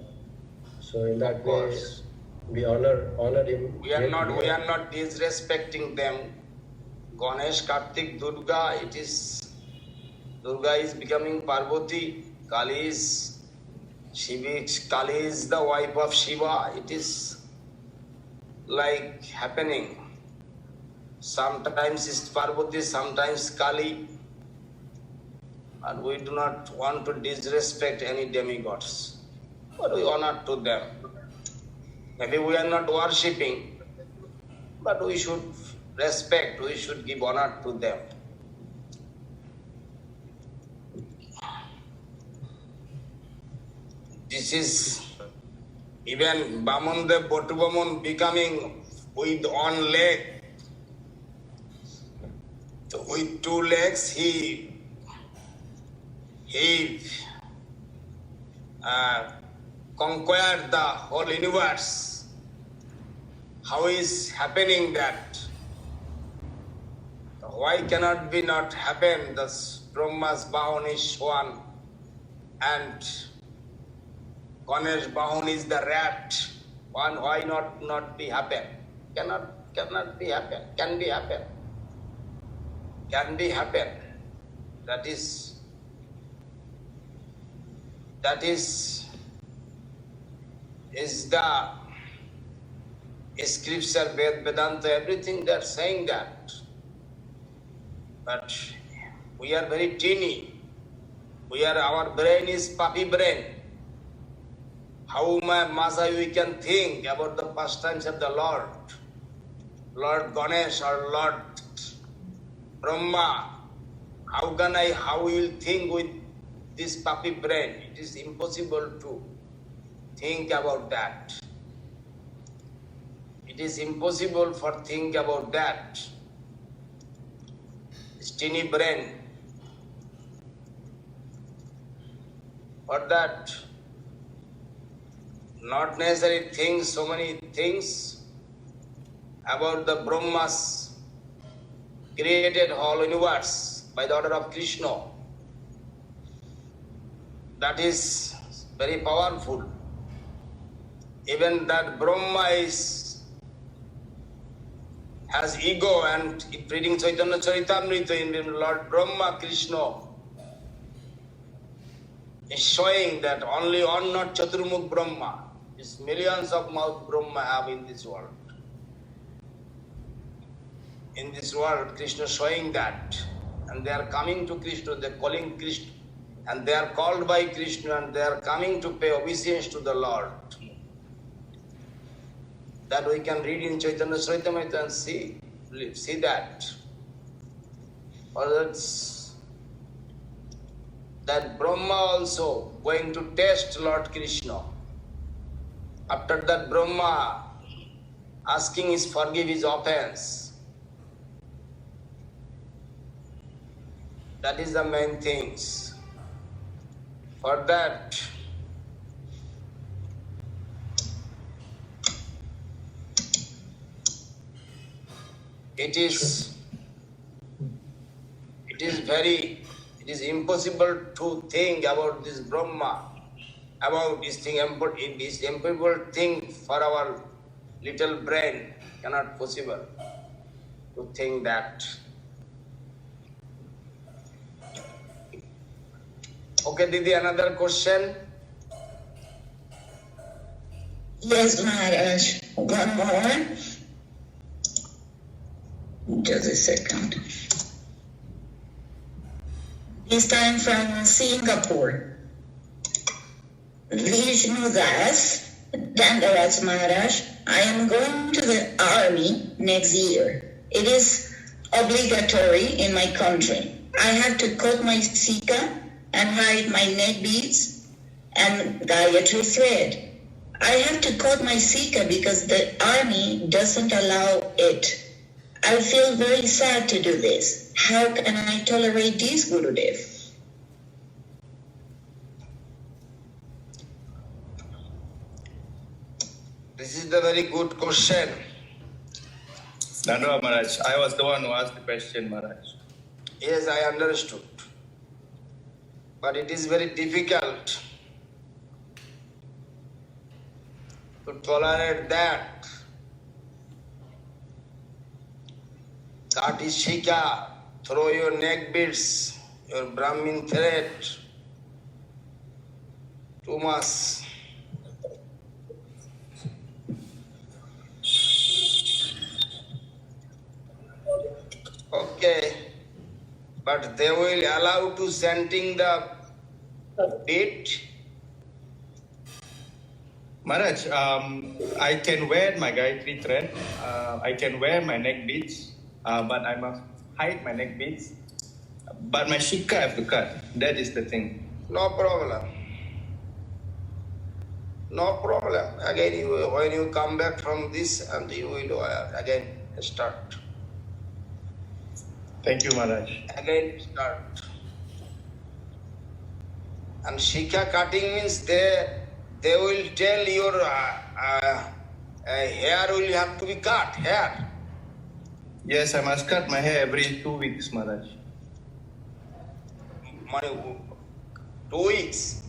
So, in that way, we honor him. We are not disrespecting them. Ganesh, Kartik, Durga, Durga is becoming Parvati. Kali is the wife of Shiva. It is like happening. Sometimes it's Parvati, sometimes Kali. And we do not want to disrespect any demigods. But we honor to them. Maybe we are not worshipping, but we should respect, we should give honor to them. This is even Bamandev Botubaman becoming with one leg. So with 2 legs, he conquered the whole universe. How is happening that? Why cannot be not happen? The Brahma's Bahun is swan and Ganesh Bahun is the rat. Why not be happen? Cannot be happen. Can be happen. Can be happen. That is the scripture, Vedanta, everything they are saying that. But we are very teeny. Our brain is puppy brain. How much we can think about the pastimes of the Lord Ganesh or Lord Brahma. How we will think with this puppy brain? It is impossible to think about that. It is impossible for think about that. It's teeny brain. For that, not necessarily think so many things about the Brahmas created whole universe by the order of Krishna. That is very powerful. Even that Brahma has ego, and reading Chaitanya Charitamrita in Lord Brahma, Krishna is showing that only one, not Chaturmukh Brahma. Is millions of mouth Brahma have in this world. In this world, Krishna showing that. And they are coming to Krishna, they are calling Krishna. And they are called by Krishna and they are coming to pay obeisance to the Lord. That we can read in Chaitanya Charitamrita and see that. Or that Brahma also going to test Lord Krishna. After that, Brahma asking his forgive his offense. That is the main things. For that, it is impossible to think about this Brahma, about this thing, this impossible thing for our little brain cannot possible to think that. Okay, Didi, another question. Yes, Maharaj. One more. Just a second. This time from Singapore. Vishnu Das, Dandaras Maharaj, I am going to the army next year. It is obligatory in my country. I have to cut my sika and hide my neck beads and Gayatri thread. I have to cut my sika because the army doesn't allow it. I feel very sad to do this. How can I tolerate this, Gurudev? This is the very good question. Dandava Maharaj, I was the one who asked the question, Maharaj. Yes, I understood. But it is very difficult to tolerate that. That is Shika, throw your neck beads, your Brahmin thread. Too much. Okay. But they will allow to chanting the beat. Maharaj, I can wear my Gayatri thread, I can wear my neck beads, but I must hide my neck beads. But my shikha I have to cut. That is the thing. No problem. No problem. Again, when you come back from this, and you will again start. Thank you, Maharaj. Again start. And shikha cutting means they will tell your hair will have to be cut. Hair. Yes, I must cut my hair every 2 weeks, Maharaj. 2 weeks.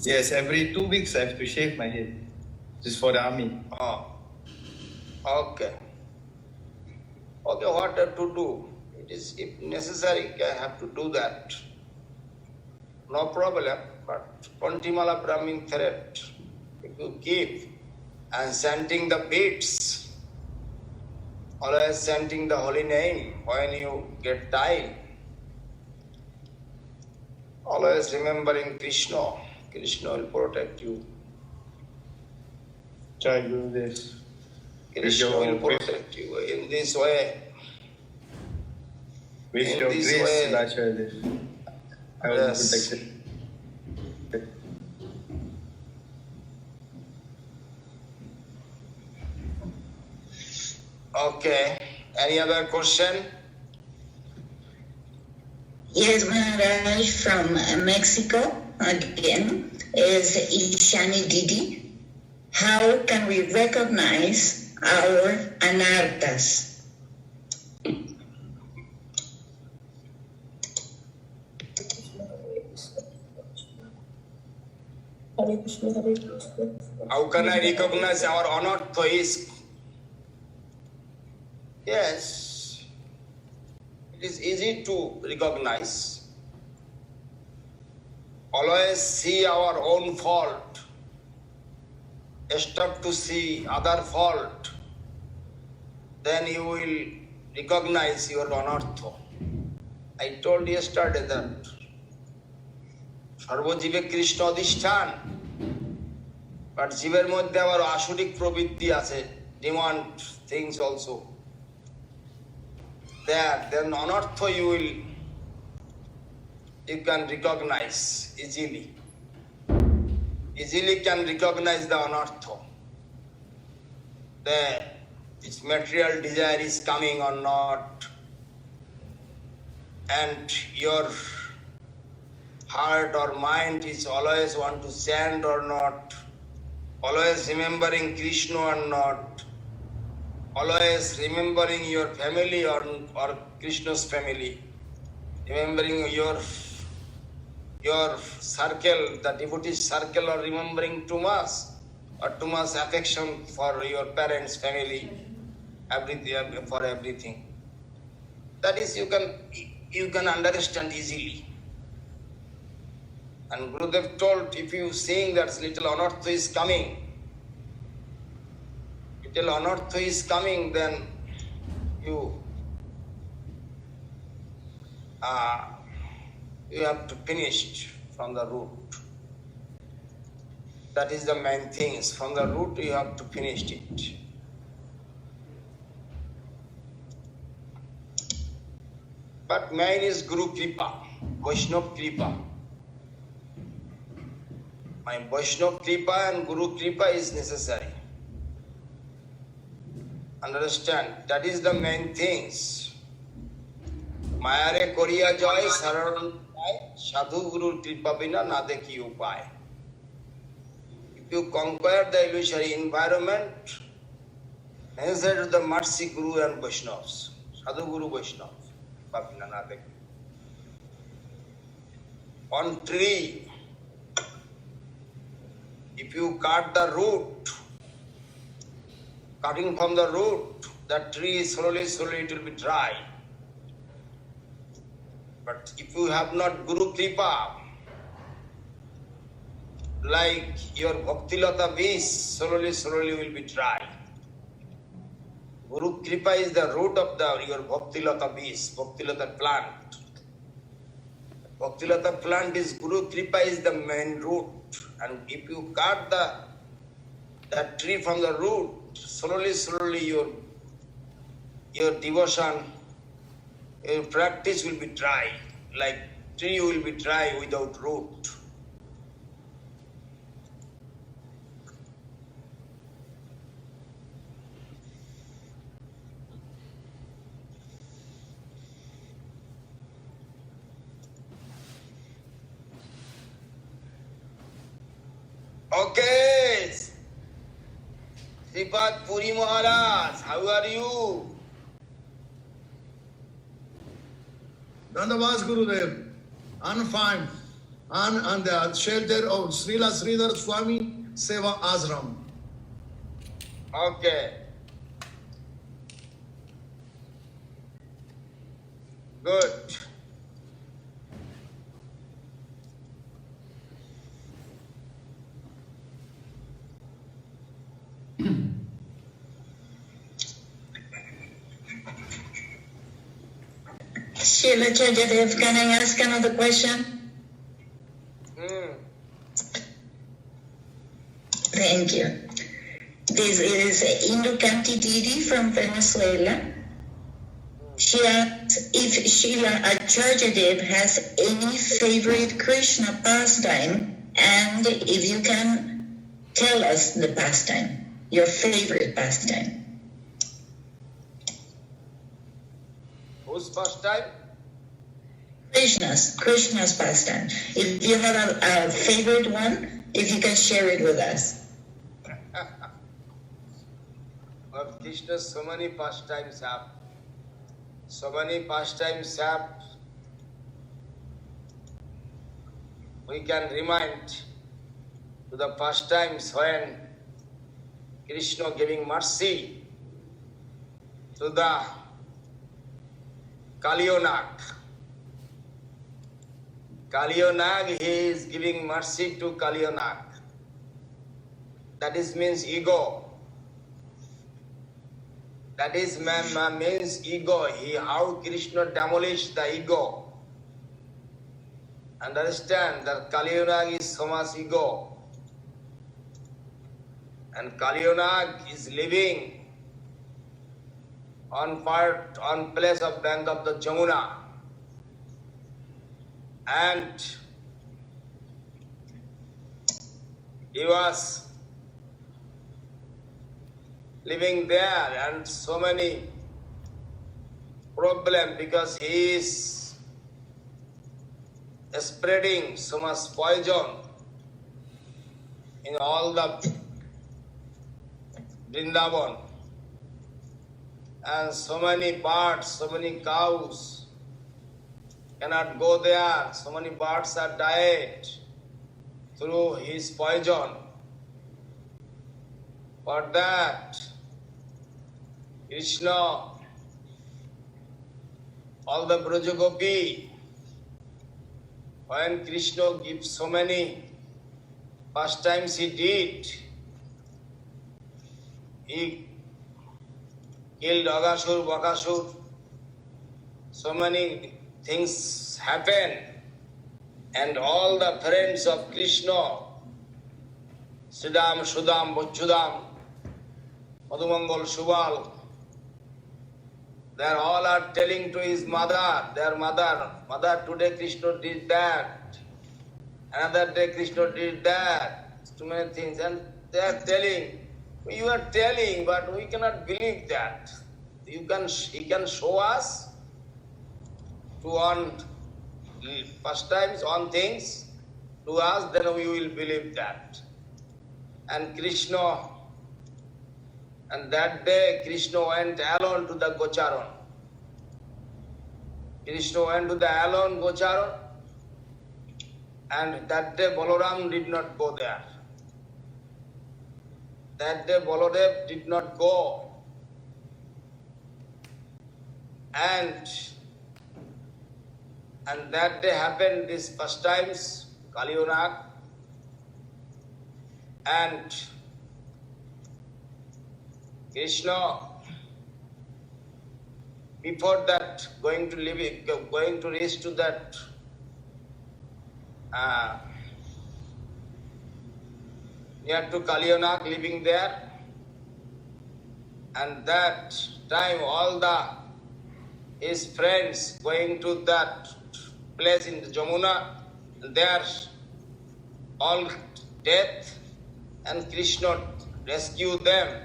Yes, every 2 weeks I have to shave my head. Just for the army. Oh. Okay. Okay, what have to do? It is, if necessary, I have to do that. No problem. But Pantimala Brahmin thread, if you keep and chanting the beats, always chanting the holy name when you get time, always remembering Krishna. Krishna will protect you. Try to do this. Krishna will protect you in this way. With In your this grace, way. Acharya, I will Yes. be protected. Okay. Any other question? Yes, Maharaj, from Mexico again is Ishani Didi. How can we recognize our anarthas? How can I recognize our anartha is? Yes, it is easy to recognize. Always see our own fault. Stop to see other fault. Then you will recognize your anartha. I told yesterday that সর্বজীবে কৃষ্ণ অধিষ্ঠান, but জীবের মধ্যে আবার আসরিক প্রবৃত্তি আছে, demand things also there, then anartha you can recognize easily can recognize the anartha, that its material desire is coming or not, and your heart or mind is always want to chant or not, always remembering Krishna or not, always remembering your family or Krishna's family, remembering your circle, the devotee circle, or remembering too much affection for your parents, family, everything, for everything. That is, you can understand easily. And Gurudev told, if you seeing that little anartha is coming, then you have to finish from the root. That is the main things. From the root you have to finish it. But main is Guru Kripa, Vaishnava Kripa. My Vaishnava Kripa and Guru Kripa is necessary. Understand? That is the main things. Mayare Koriya Joy Sararan Sadhu Guru Kripa Bina na dekhi upay. If you conquer the illusory environment, answer to the mercy Guru and Vaishnavas. Sadhu Guru Vaishnavas. On tree, if you cut the root, cutting from the root, that tree slowly it will be dry. But if you have not Guru Kripa, like your Bhaktilata bees, slowly will be dry. Guru Kripa is the root of your Bhaktilata bees, Bhaktilata plant. Bhaktilata plant is Guru Kripa is the main root. And if you cut that tree from the root, slowly your devotion, your practice will be dry. Like tree will be dry without root. Okay. Sripad Puri Maharaj, how are you? Dandavas Gurudev, I'm fine. I'm on the shelter of Srila Sridhar Swami Seva Ashram. Okay. Good. Srila Acharya, can I ask another question? Thank you. This is Indo Kanti Didi from Venezuela. She asks if Srila Acharya has any favorite Krishna pastime, and if you can tell us the pastime, your favorite pastime. Whose first time? Krishna's pastime. If you have a favorite one, if you can share it with us. Of Krishna, so many pastimes have. So many pastimes have. We can remind to the pastimes when Krishna giving mercy to the Kalionag. Kalionag, he is giving mercy to Kalionag. That is means ego. That is means ego. How Krishna demolished the ego. Understand that Kalionag is so much ego. And Kalionag is living on place of bank of the Jamuna. And he was living there, and so many problems because he is spreading so much poison in all the Vrindavan. And so many birds, so many cows cannot go there. So many birds are died through his poison. For that, Krishna, all the Brajagopi, when Krishna gives so many pastimes he did, he killed Agasur, Bakasur, so many things happen, and all the friends of Krishna, Siddham, Sudam, Bachudam, Madhumangal, Subal, they all are telling to his mother, their mother, today Krishna did that, another day Krishna did that, too many things, and they are telling, you are telling, but we cannot believe that. He can show us to on first times on things to us, then we will believe that. And Krishna, and that day Krishna went alone to the Gocharan. Krishna went to the alone Gocharan, and that day Balaram did not go there. That day Baladev did not go. And that day happened this first times, Kaliyunak, and Krishna, before that, going to reach to that near to Kaliyunak, living there, and that time all his friends going to that place in the Jamuna, they are all dead, and Krishna rescue them,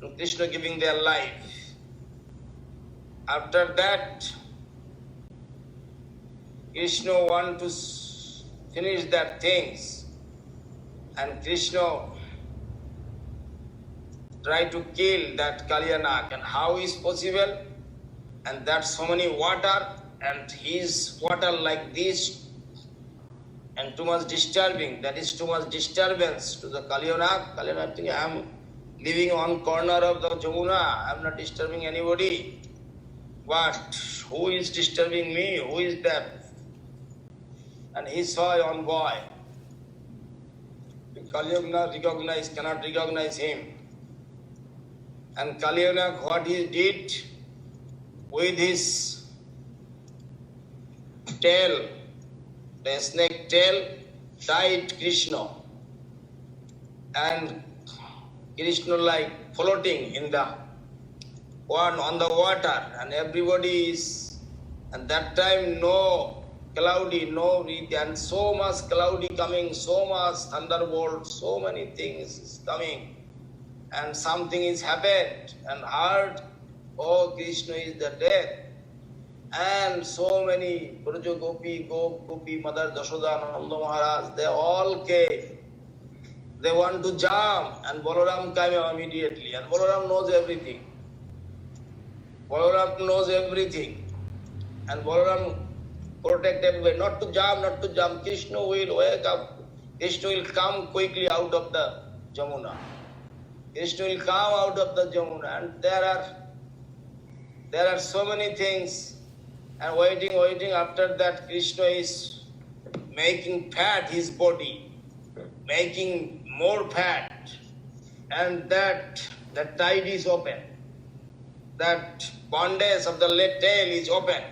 and Krishna giving their life. After that, Krishna want to finish that things, and Krishna try to kill that Kalyanak, and how is possible? And that so many water, and his water like this, and too much disturbing, that is too much disturbance to the Kalyanak. Kalyanak thinking, I am living on corner of the Jamuna, I am not disturbing anybody. But who is disturbing me? Who is that? And he saw a young boy. Kalyanak cannot recognize him. And Kalyanak, what he did with his tail, the snake tail, tied Krishna. And Krishna like floating in the one on the water, and everybody is, and that time no cloudy, no breeze, and so much cloudy coming, so much thunderbolt, so many things is coming, and something is happened, and heard, oh, Krishna is the death. And so many Braja Gopi, Gopi, Mother Dashoda, Nanda Maharaj, they all came. They want to jump, and Balaram came immediately, and Balaram knows everything. Balaram knows everything, and Balaram protect everybody, not to jump. Krishna will wake up. Krishna will come quickly out of the Jamuna. Krishna will come out of the Jamuna, and there are so many things, and waiting. After that, Krishna is making fat his body, making more fat, and that tide is open. That bondage of the tail is open.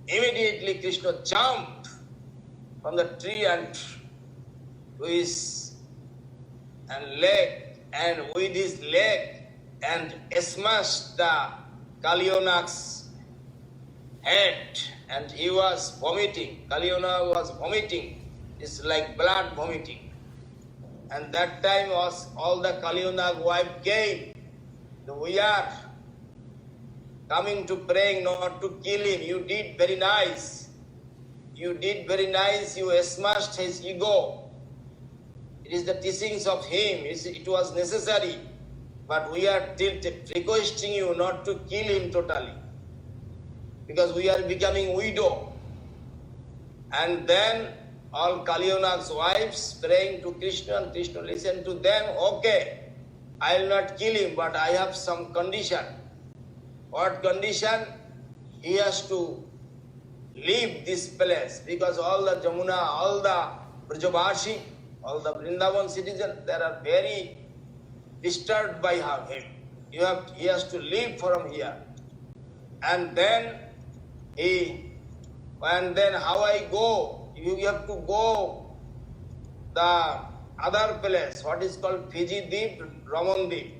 Immediately Krishna jumped from the tree and with his leg and smashed the Kalyonak's head, and he was vomiting. Kalyonak was vomiting. It's like blood vomiting. And that time was all the Kalyonak wife came. We are coming to praying not to kill him. You did very nice. you did very nice, you smashed his ego. It is the teachings of him, it was necessary. But we are requesting you not to kill him totally. Because we are becoming widow. And then all Kaliyonag's wives praying to Krishna, and Krishna listened to them. Okay, I will not kill him, but I have some condition. What condition? He has to leave this place, because all the Jamuna, all the Brajavashi, all the Vrindavan citizens, they are very disturbed by him. He has to leave from here. And then how I go? You have to go the other place, what is called Fiji Deep, Ramon Deep.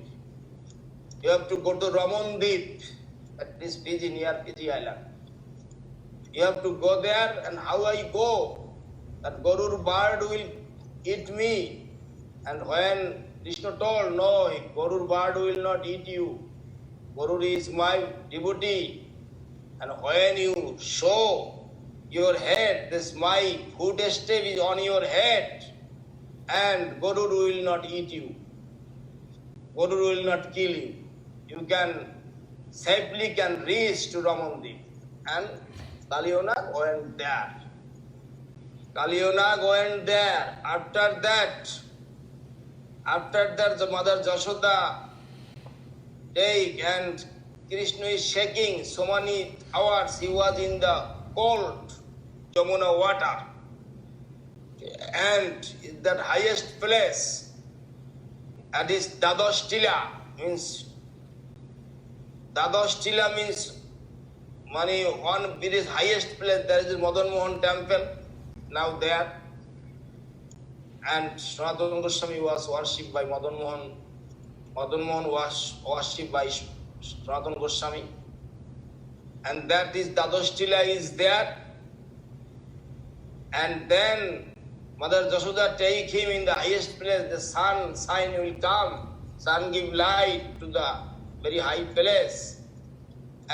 You have to go to Ramon Deep, that is Fiji, near Fiji Island. You have to go there, and how I go? That Gorur bird will eat me. And when Krishna told, no, Gorur bird will not eat you. Gorur is my devotee. And when you show your head, this my foot step is on your head, and Gorur will not eat you. Gorur will not kill you. You can safely reach to Ramandeep. And Kaliyonag went there. Kaliyonag went there. After that, the mother Jashoda take, and Krishna is shaking. So many hours he was in the cold Jamuna water. And that highest place, that is Dadostila, means one very highest place. There is a Madan Mohan temple now there. And Sanatana Goswami was worshipped by Madan Mohan. Madan Mohan was worshipped by Sanatana Goswami. And that is Dadostila is there. And then Mother Jashoda take him in the highest place. The sun will come. Sun give light to the very high place.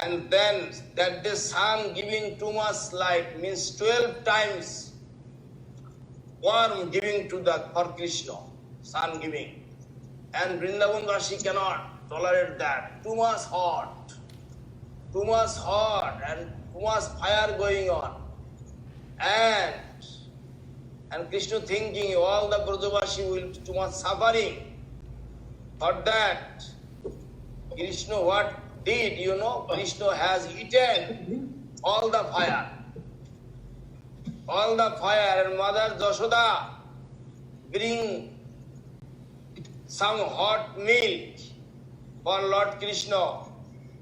And then that the sun giving too much light means 12 times warm giving to the for Krishna. Sun giving. And Vrindavan Vashi cannot tolerate that. Too much hot and too much fire going on. And Krishna thinking all the Brajavashi will too much suffering. For that, Krishna what did, Krishna has eaten all the fire. And Mother Jashoda bring some hot milk for Lord Krishna,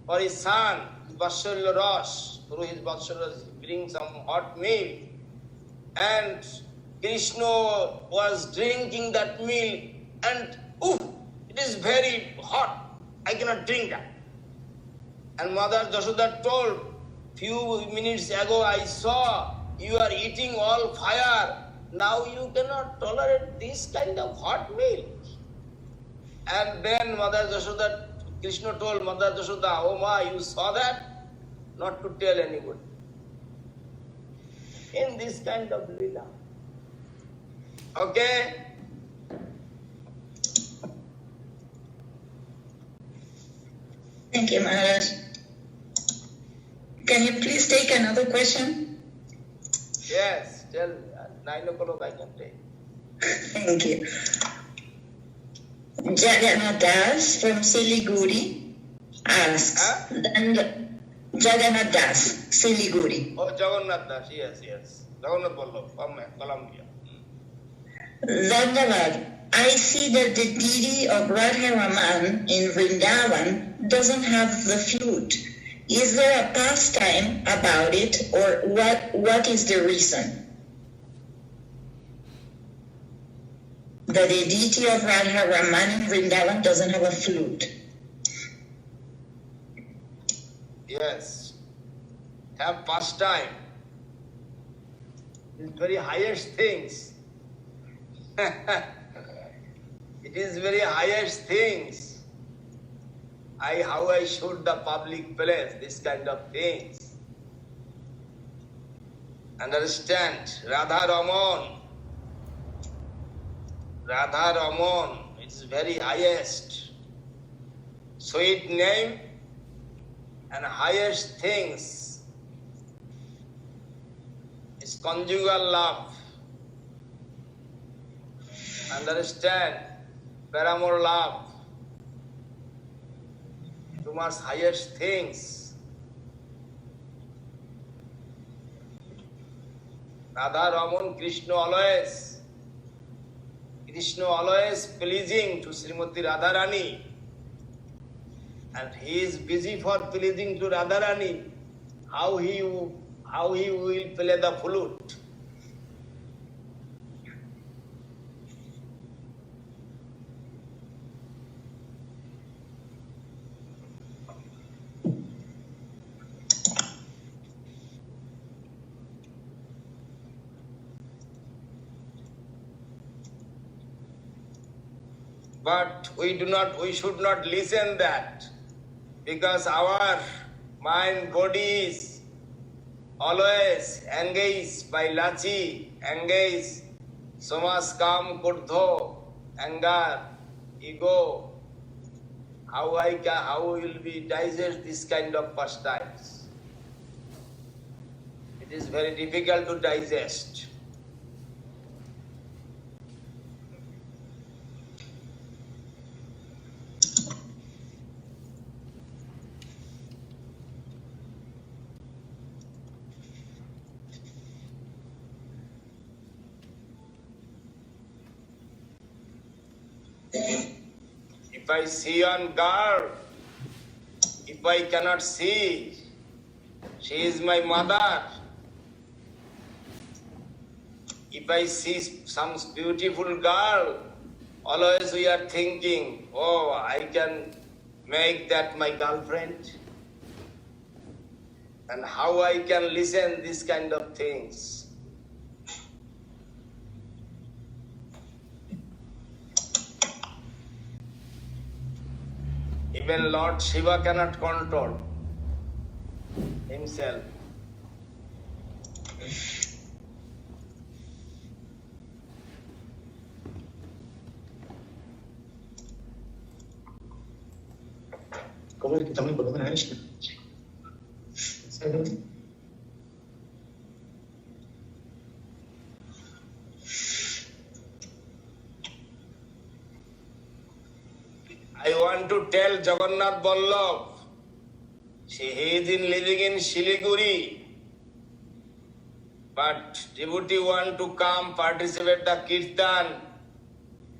for his son, Vatsalya Ras, through his Vatsalya Ras, bring some hot milk. And Krishna was drinking that milk, and it is very hot. I cannot drink that. And Mother Jashoda told, few minutes ago I saw you are eating all fire. Now you cannot tolerate this kind of hot milk. And then Krishna told Mother Jashoda, oh ma, you saw that? Not to tell anybody. In this kind of lila. Okay? Thank you, Maharaj. Can you please take another question? Yes, tell me. 9 o'clock I can take. Thank you. Jagannath Das from Siliguri asks, Jagannath Das, Siliguri. Oh, Jagannath Das, yes. Jagannath Vallabh, Columbia. Dandavad, I see that the deity of Radha Raman in Vrindavan doesn't have the flute. Is there a pastime about it, or what is the reason? That the deity of Radha Raman in Vrindavan doesn't have a flute. Yes. Have pastime. It's very highest things. It is very highest things. How I shoot the public place, this kind of things. Understand? Radha Raman. Radha Raman. It's very highest. Sweet name and highest things is conjugal love. Understand? Paramour love. Too much highest things. Radha Raman, Krishna always pleasing to Srimati Radharani. And he is busy for pleasing to Radharani. How he will play the flute. But we should not listen that, because our mind, body is always engaged by lachi, engaged so much kam, kurdho, anger, ego. How will we digest this kind of pastimes? It is very difficult to digest. If I see on girl, if I cannot see, she is my mother. If I see some beautiful girl, always we are thinking, oh, I can make that my girlfriend. And how I can listen these kind of things. Even Lord Shiva cannot control himself. ¿Cómo es que estamos en Programas? I want to tell Jagannath Vallabh, he is living in Siliguri, but devotee want to come participate the kirtan.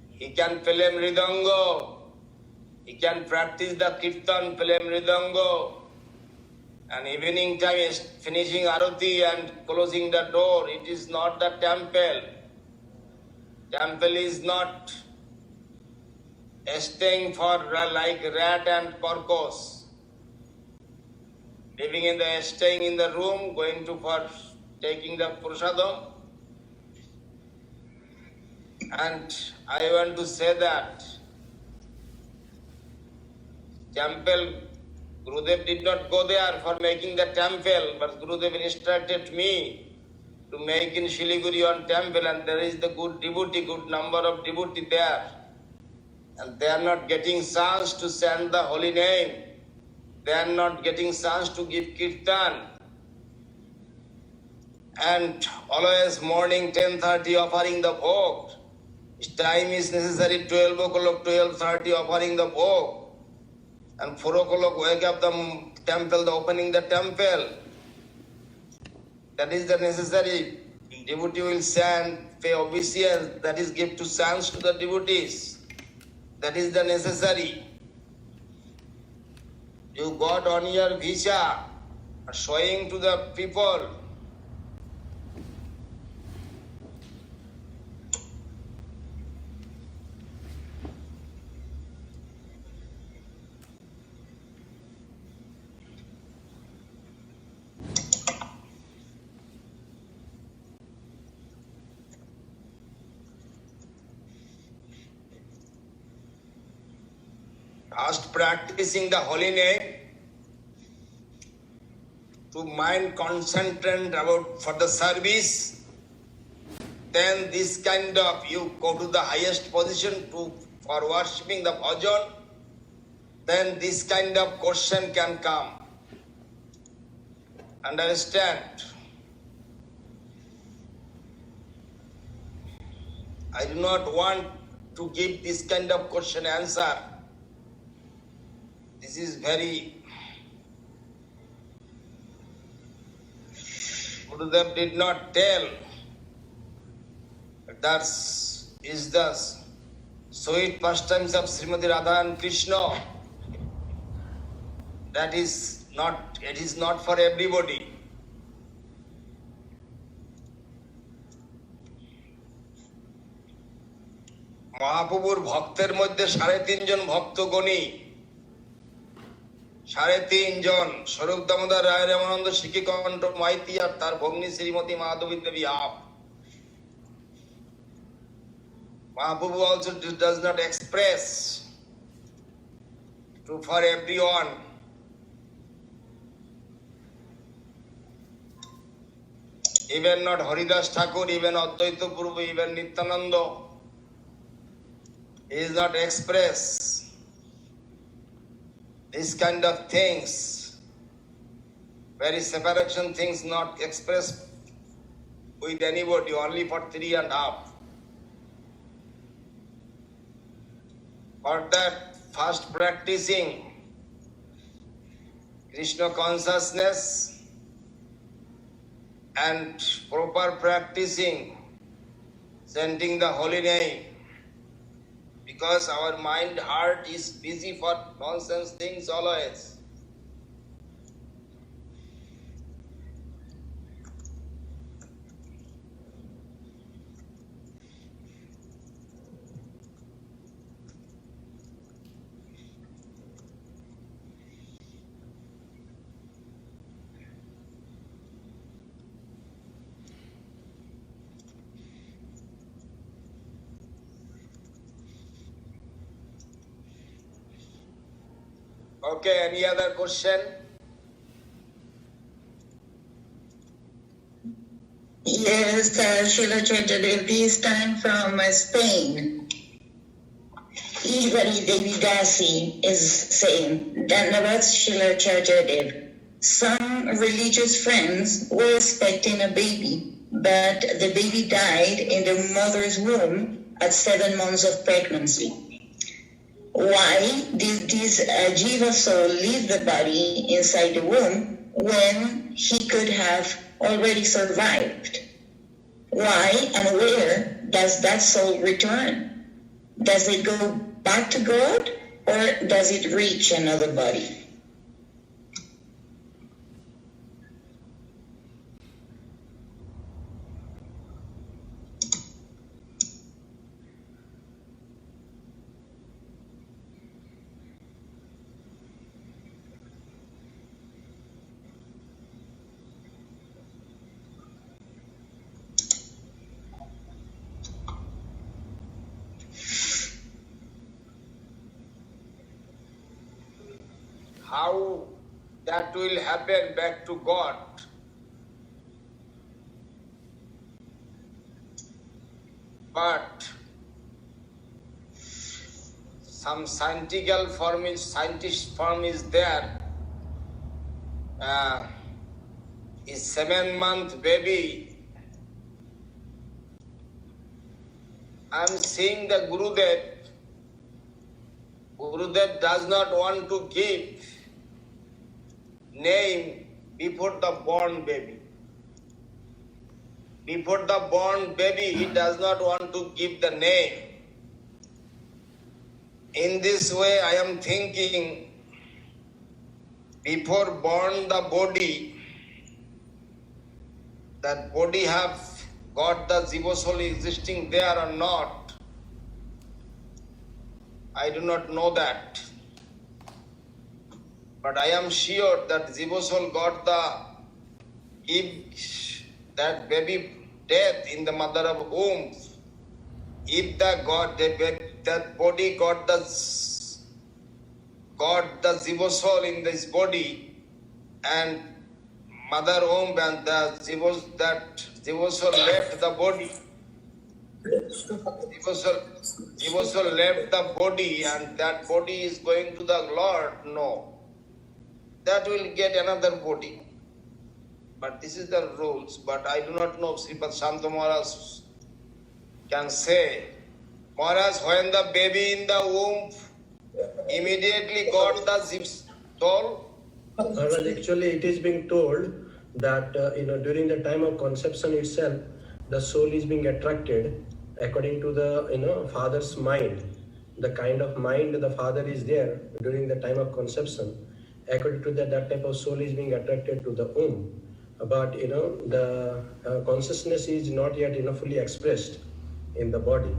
He can play mridango. He can practice the kirtan, play mridango. And evening time is finishing arati and closing the door. It is not the temple. Temple is not staying for like rat and porcos. Living in the staying in the room, going to for taking the prasadam. And I want to say that temple, Gurudev did not go there for making the temple, but Gurudev instructed me to make in Siliguri on temple, and there is the good devotee, good number of devotee there. And they are not getting chance to send the holy name. They are not getting chance to give kirtan. And always morning 10:30 offering the bhog. Time is necessary 12 o'clock, 12:30 offering the bhog. And 4 o'clock wake up the temple, the opening the temple. That is the necessary. Devotee will send, pay obeisance, that is give to chance to the devotees. That is the necessary. You got on your visa, showing to the people. First practicing the holy name, to mind concentrate about for the service, then this kind of, you go to the highest position for worshipping the bhajan, then this kind of question can come. Understand? I do not want to give this kind of question answer. This is very... Gurudev did not tell. That is the sweet pastimes of Srimati Radha and Krishna. That is not, it is not for everybody. মহাপ্রভুর ভক্তের মধ্যে 3.5 জন ভক্ত গণী, 3.5 জন, স্বরূপ দামোদর রায়, রামানন্দ, শিখিকণ্ঠ মাইতি আর তার ভগ্নী শ্রীমতী মাধবী দেবী up. Mahaprabhu also does not express for everyone. Even not Haridas Thakur, even Advaita Prabhu, even Nityananda, he is not express this kind of things. Very separation things not expressed with anybody, only for 3.5. For that, first practicing Krishna consciousness and proper practicing chanting the holy name, because our mind, heart is busy for nonsense things always. Okay, any other question? Yes, Srila Chaitanya, this time from Spain. Ishwari Devi Dasi is saying, Dhanavad Srila Chaitanya. Some religious friends were expecting a baby, but the baby died in the mother's womb at 7 months of pregnancy. Why did this jiva soul leave the body inside the womb when he could have already survived? Why and where does that soul return? Does it go back to God, or does it reach another body? How that will happen back to God? But some scientist form is there. Is 7-month baby. I'm seeing the Gurudev. Gurudev does not want to give name before the born baby. Before the born baby, he does not want to give the name. In this way, I am thinking, before born the body, that body have got the jiva soul existing there or not, I do not know that. But I am sure that jiva soul got the, if that baby death in the mother of womb, if that body got the jiva soul in this body, and mother womb and that Jiva soul left the body. Jiva soul left the body and that body is going to the Lord. No. That will get another body. But this is the rules. But I do not know if Sripad Shanta Maharaj can say, Maharaj, when the baby in the womb immediately got the Jiva soul. Maharaj, actually it is being told that during the time of conception itself, the soul is being attracted according to the father's mind. The kind of mind the father is there during the time of conception. According to that type of soul is being attracted to the womb. But the consciousness is not yet fully expressed in the body.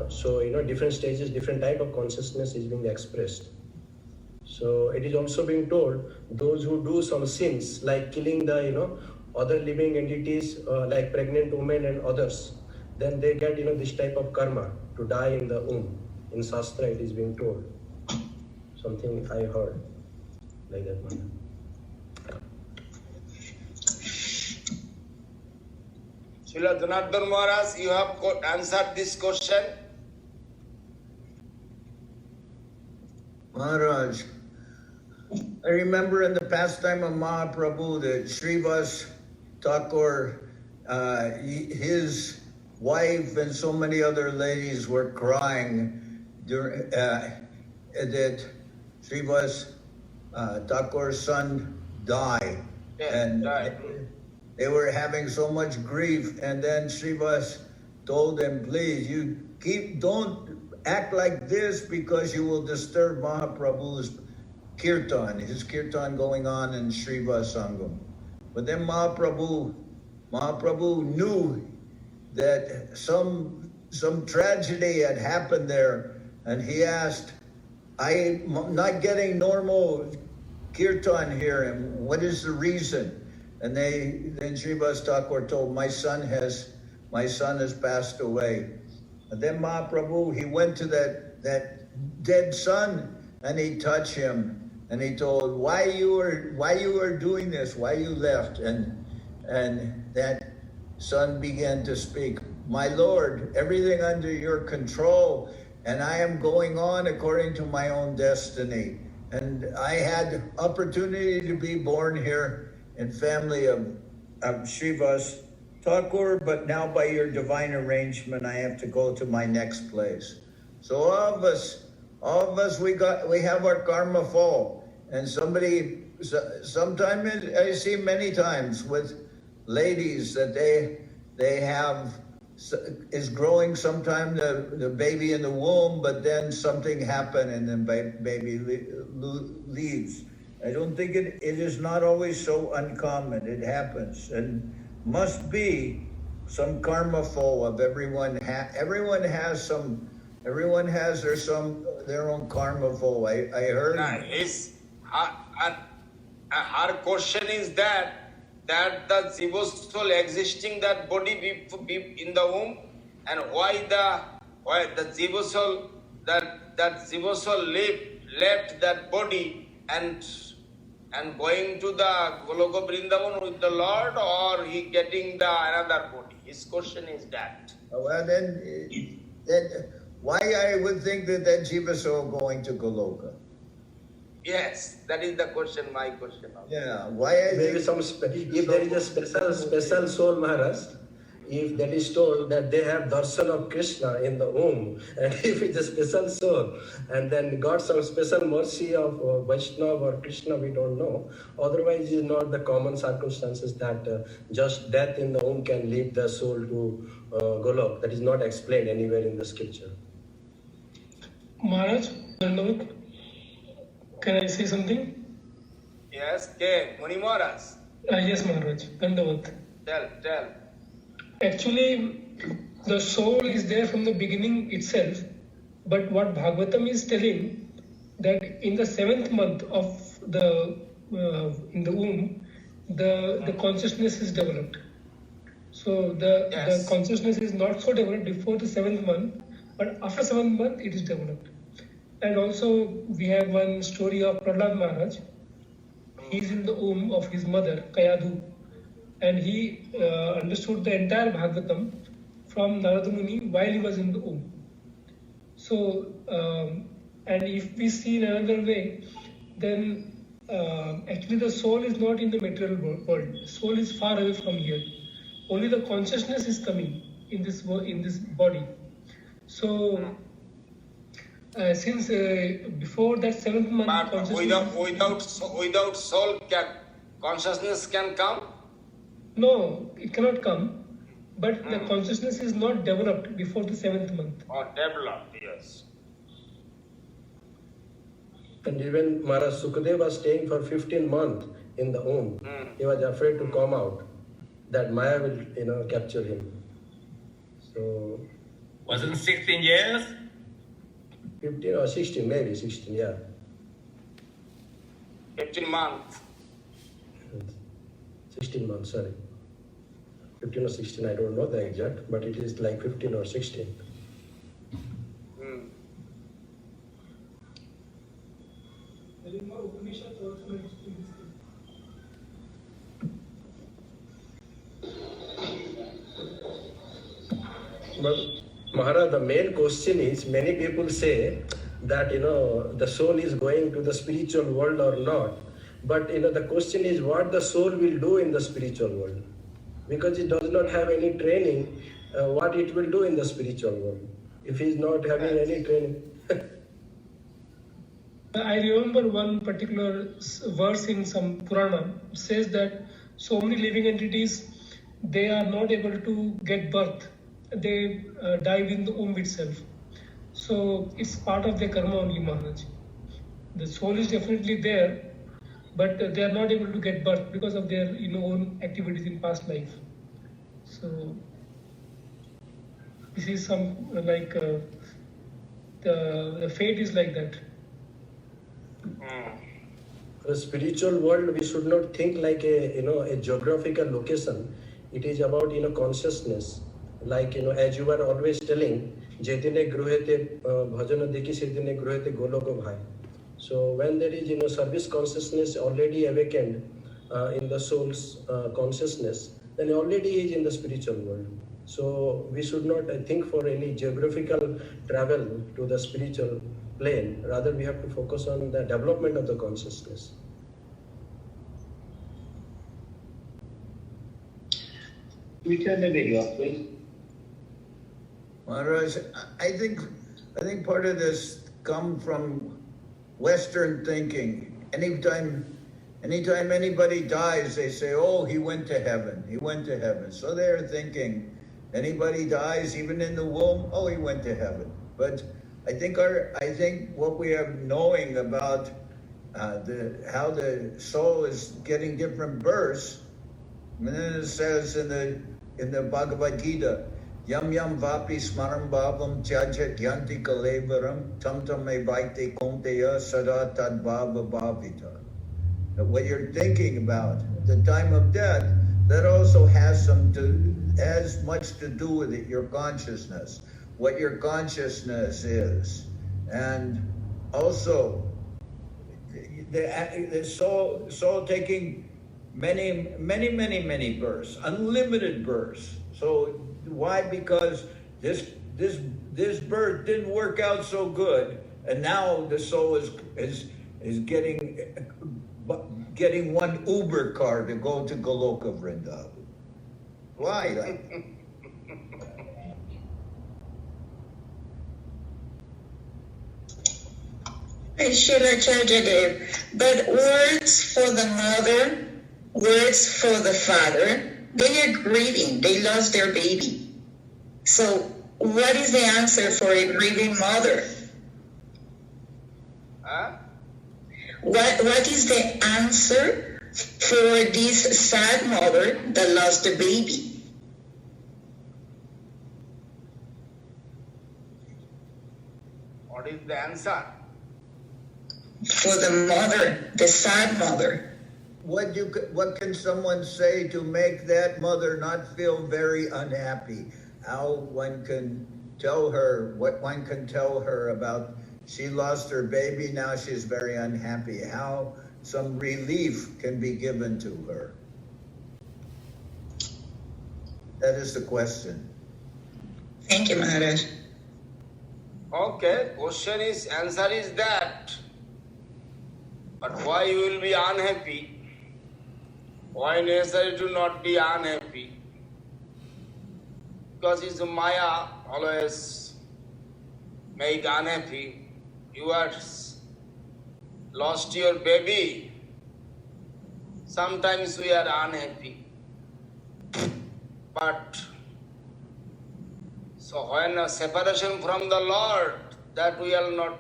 So different stages, different type of consciousness is being expressed. So it is also being told those who do some sins like killing the other living entities like pregnant women and others, then they get this type of karma to die in the womb. In Shastra it is being told. Something I heard like that manner. Srila Janardhan Maharaj, you have answered this question. Maharaj, I remember in the pastime of Mahaprabhu that Srivas Thakur, his wife and so many other ladies were crying during, that Srivas Thakur's son died. Yeah, and died. they were having so much grief, and then Srivas told them, please, don't act like this because you will disturb Mahaprabhu's kirtan, his kirtan going on in Srivas Sangam. But then Mahaprabhu knew that some tragedy had happened there, and he asked, I'm not getting normal kirtan here, and what is the reason? And then Srivas Thakur told, my son has passed away. And then Mahaprabhu, he went to that dead son and he touched him and he told, why you were doing this, why you left? And that son began to speak, my Lord, everything under your control, and I am going on according to my own destiny. And I had opportunity to be born here in family of Srivas Thakur, but now by your divine arrangement, I have to go to my next place. So all of us, we have our karma fall. And sometimes I see many times with ladies that they have, is growing sometime the baby in the womb, but then something happened and then baby leaves. I don't think it is not always so uncommon. It happens and must be some karma flow of everyone. Everyone has their own karma flow. I heard. Her question is that the Jiva soul existing that body in the womb, and why the Jiva soul that Jiva soul left that body and going to the Goloka Vrindavan with the Lord, or he getting the another body? His question is that. Well, then why I would think that Jiva soul going to Goloka? Yes, that is the question. My question. Yeah, why? Maybe if there is a special soul, Maharaj, if that is told that they have darshan of Krishna in the womb, and if it's a special soul, and then got some special mercy of Vaishnava or Krishna, we don't know. Otherwise, it's not the common circumstances that just death in the womb can lead the soul to Golok. That is not explained anywhere in the scripture. Maharaj, can I say something? Yes, okay. Muni Maharaj. Yes, Maharaj. Dandavat. Tell. Actually, the soul is there from the beginning itself, but what Bhagavatam is telling, that in the 7th month of in the womb, the consciousness is developed. So the consciousness is not so developed before the 7th month, but after 7th month it is developed. And also we have one story of Prahlad Maharaj, he's in the womb of his mother, Kayadu, and he understood the entire Bhagavatam from Narada Muni while he was in the womb. So, and if we see in another way, then actually the soul is not in the material world. Soul is far away from here. Only the consciousness is coming in this body. So, since before that 7th month, But consciousness without soul, consciousness can come? no, it cannot come. But the consciousness is not developed before the 7th month. Or developed, yes. And even Maharaj Sukadeva was staying for 15 months in the womb. He was afraid to come out, that Maya will, capture him. So, Wasn't 16 years? 15 or 16, maybe 16, yeah. 15 months. 16 months, sorry. 15 or 16, I don't know the exact, but it is like 15 or 16. But Maharaj, the main question is, many people say that, the soul is going to the spiritual world or not. But, the question is what the soul will do in the spiritual world. Because it does not have any training, what it will do in the spiritual world. If he is not having any training. I remember one particular verse in some Purana. It says that so many living entities, they are not able to get birth. They die in the womb itself. So it's part of their karma only, Maharaj. The soul is definitely there, but they are not able to get birth because of their own activities in past life. So this is some like the fate is like that. The spiritual world, we should not think like a geographical location. It is about consciousness. Like as you were always telling, jetine gruhete bhajana dekhi sedine gruhete goloko bhai. So when there is service consciousness already awakened in the soul's consciousness, then already is in the spiritual world. So we should not think for any geographical travel to the spiritual plane. Rather, we have to focus on the development of the consciousness. We turn the video off, please. Maharaj, I think part of this come from Western thinking. Anytime anybody dies, they say, "Oh, he went to heaven. He went to heaven." So they're thinking, anybody dies, even in the womb, oh, he went to heaven. But I think what we are knowing about how the soul is getting different births. And then it says in the Bhagavad Gita, Yam yam vapi smaram bhavam tyaja gyanti kalevaram tam tam me vaite konteya sada tad bhava bhavita. What you're thinking about at the time of death, that also has much to do with it, your consciousness, what your consciousness is. And also the soul taking many births, unlimited births. So why? Because this birth didn't work out so good, and now the soul is getting one Uber car to go to Goloka Vrindavan. Why? Srila Acharya, but words for the mother, words for the father, they are grieving. They lost their baby. So what is the answer for a grieving mother? What is the answer for this sad mother that lost the baby? What is the answer? For the mother, the sad mother. What can someone say to make that mother not feel very unhappy? How one can tell her, what one can tell her about she lost her baby, now she's very unhappy. How some relief can be given to her? That is the question. Thank you, Maharaj. Okay, answer is that. But why you will be unhappy? Why necessary to not be unhappy? Because it's Maya always make unhappy. You are lost your baby. Sometimes we are unhappy. But so when a separation from the Lord, that we are not.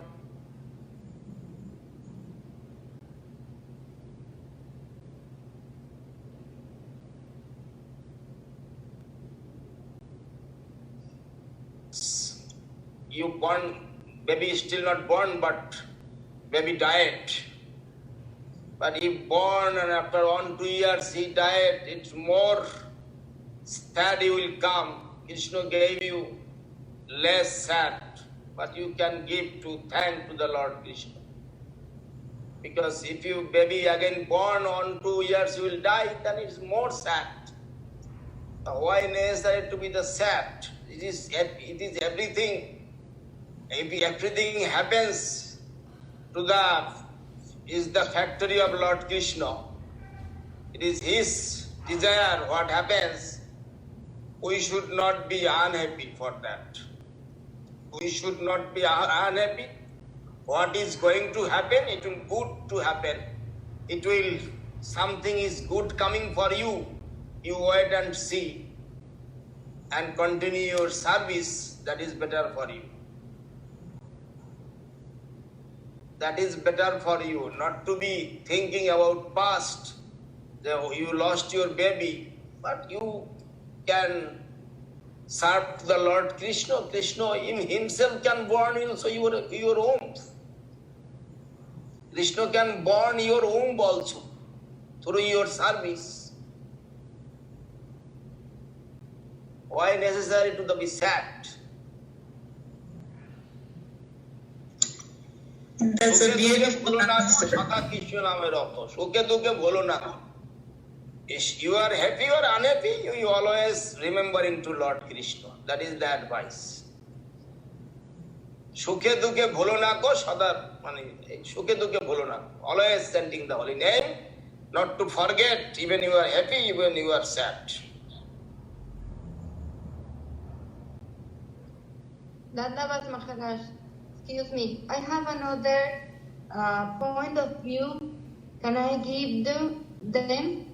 You born, baby is still not born, but baby died. But he born and after 1-2 years he died, it's more sad you will come. Krishna gave you less sad, but you can give to thank to the Lord Krishna. Because if you baby again born 1-2 years you will die, then it's more sad. Why necessary to be the sad? It is everything. If everything happens to is the factory of Lord Krishna. It is His desire what happens. We should not be unhappy for that. We should not be unhappy. What is going to happen, it will good to happen. It will, something is good coming for you. You wait and see and continue your service. That is better for you. That is better for you, not to be thinking about past. You lost your baby, but you can serve the Lord Krishna. Krishna himself can born also your womb. Krishna can born your womb also through your service. Why necessary to be sad? That's a beautiful answer. If you are happy or unhappy, you always remembering to Lord Krishna. That is the advice. Sukhe dukhe bholo na ko sadar, sukhe dukhe bholo na. Always chanting the holy name, not to forget, even you are happy, even you are sad. Dandavat Maharaj, excuse me, I have another point of view. Can I give them?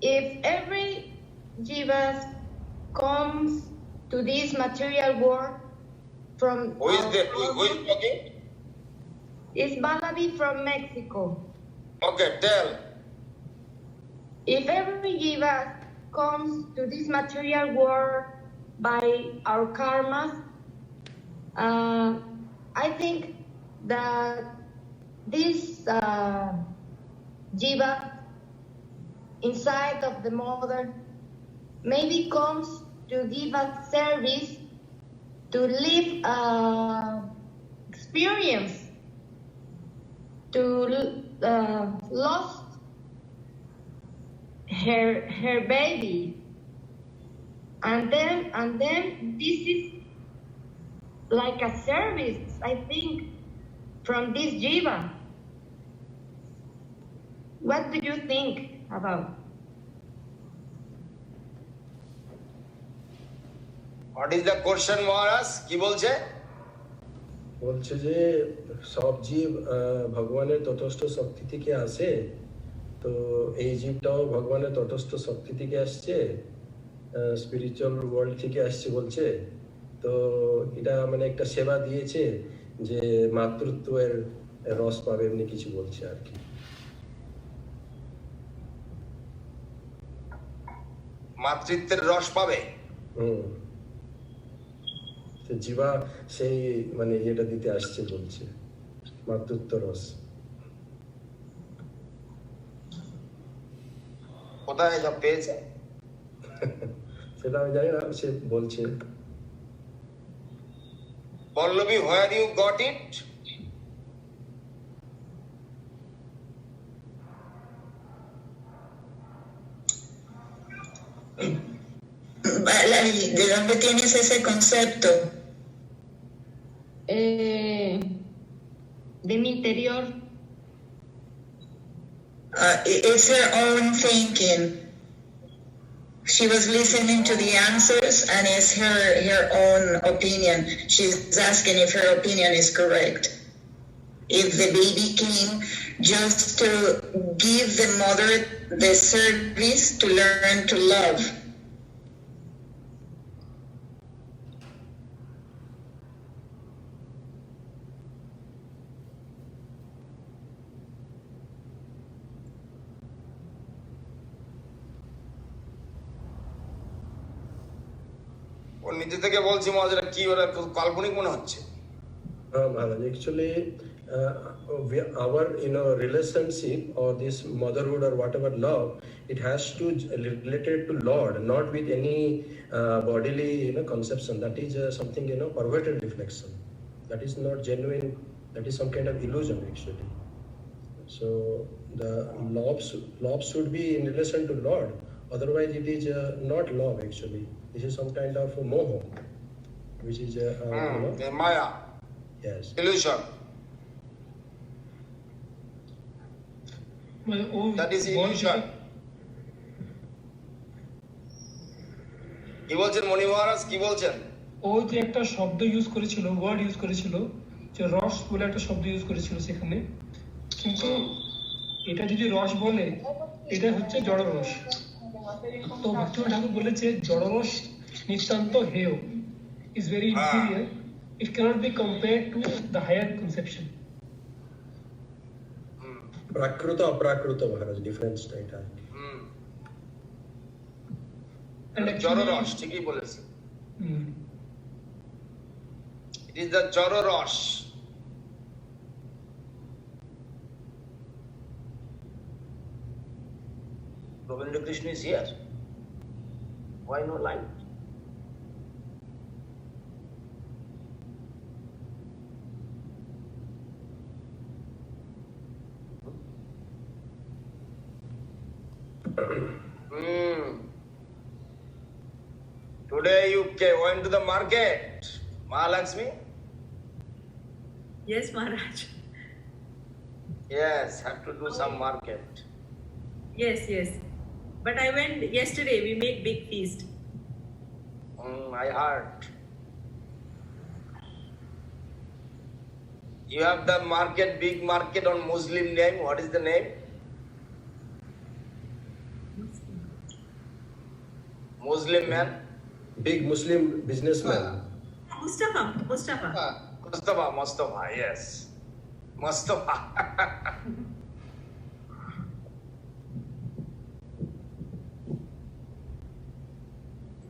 If every jiva comes to this material world from... Who is talking? It's Balabi from Mexico. Okay, tell. If every jiva comes to this material world by our karmas, I think that this jiva inside of the mother maybe comes to give us service to live experience, to lost her baby, and then this is like a service, I think, from this jiva. What do you think about? What is the question, Maharaj? কি বলছে? বলছে যে সব জীব ভগবানের তটস্থ শক্তি থেকে আসে, তো এই জীবটাও ভগবানের তটস্থ শক্তি থেকে আসছে, স্পিরিচুয়াল ওয়ার্ল্ড থেকে আসছে বলছে। তো এটা মানে একটা সেবা দিয়েছে যে মাতৃত্বের রস পাবে, এমনি কিছু বলছে আর কি। মাতৃত্বের রস পাবে। জীবা সেই মানে এটা দিতে আসছে বলছে, মাতৃত্ব রস। কোথায় যা পেয়েছে সেটা আমি জানি না, সে বলছে। Pallavi, where you got it? ¿De dónde tienes ese concepto? De mi interior. It's her own thinking. She was listening to the answers, and it's her own opinion. She's asking if her opinion is correct. If the baby came just to give the mother the service to learn to love. ও নিজে থেকে বলছি মহারাজ এটা কি ওরা কাল্পনিক মনে হচ্ছে Maharaj, actually, our relationship or this motherhood or whatever love, it has to related to Lord, not with any bodily conception. That is something perverted reflection. That is not genuine. That is some kind of illusion actually. So the love should be in relation to Lord. Otherwise, it is not love actually. This is some kind of moho, which is Maya. Yes. Illusion. That is illusion. কি বলছেন মণি মহারাজ কি বলছেন ও যে একটা শব্দ use করেছিল, word use করেছিল, যে রস বলে একটা শব্দ ইউজ করেছিল সেখানে, কিন্তু এটা যদি রস বলে এটা হচ্ছে জড়রস। তো ভক্তিময় ঠাকুর বলেছে জড়রস নিতান্ত হেয়, is very inferior. It cannot be compared to the higher conception. Prakruta, aprakruta, Maharaj, different state. And জড়রস ঠিকই বলেছে It is the জড়রস Govinda Krishna is here. Why no light? Today you went to the market, Mahalakshmi? Yes, Maharaj. Yes, have to do some market. Yes, yes. But I went yesterday. We make big feast. I heard. You have the market, big market on Muslim name. What is the name? Muslim man? Big Muslim businessman. Mustafa. Mustafa, yes. Mustafa.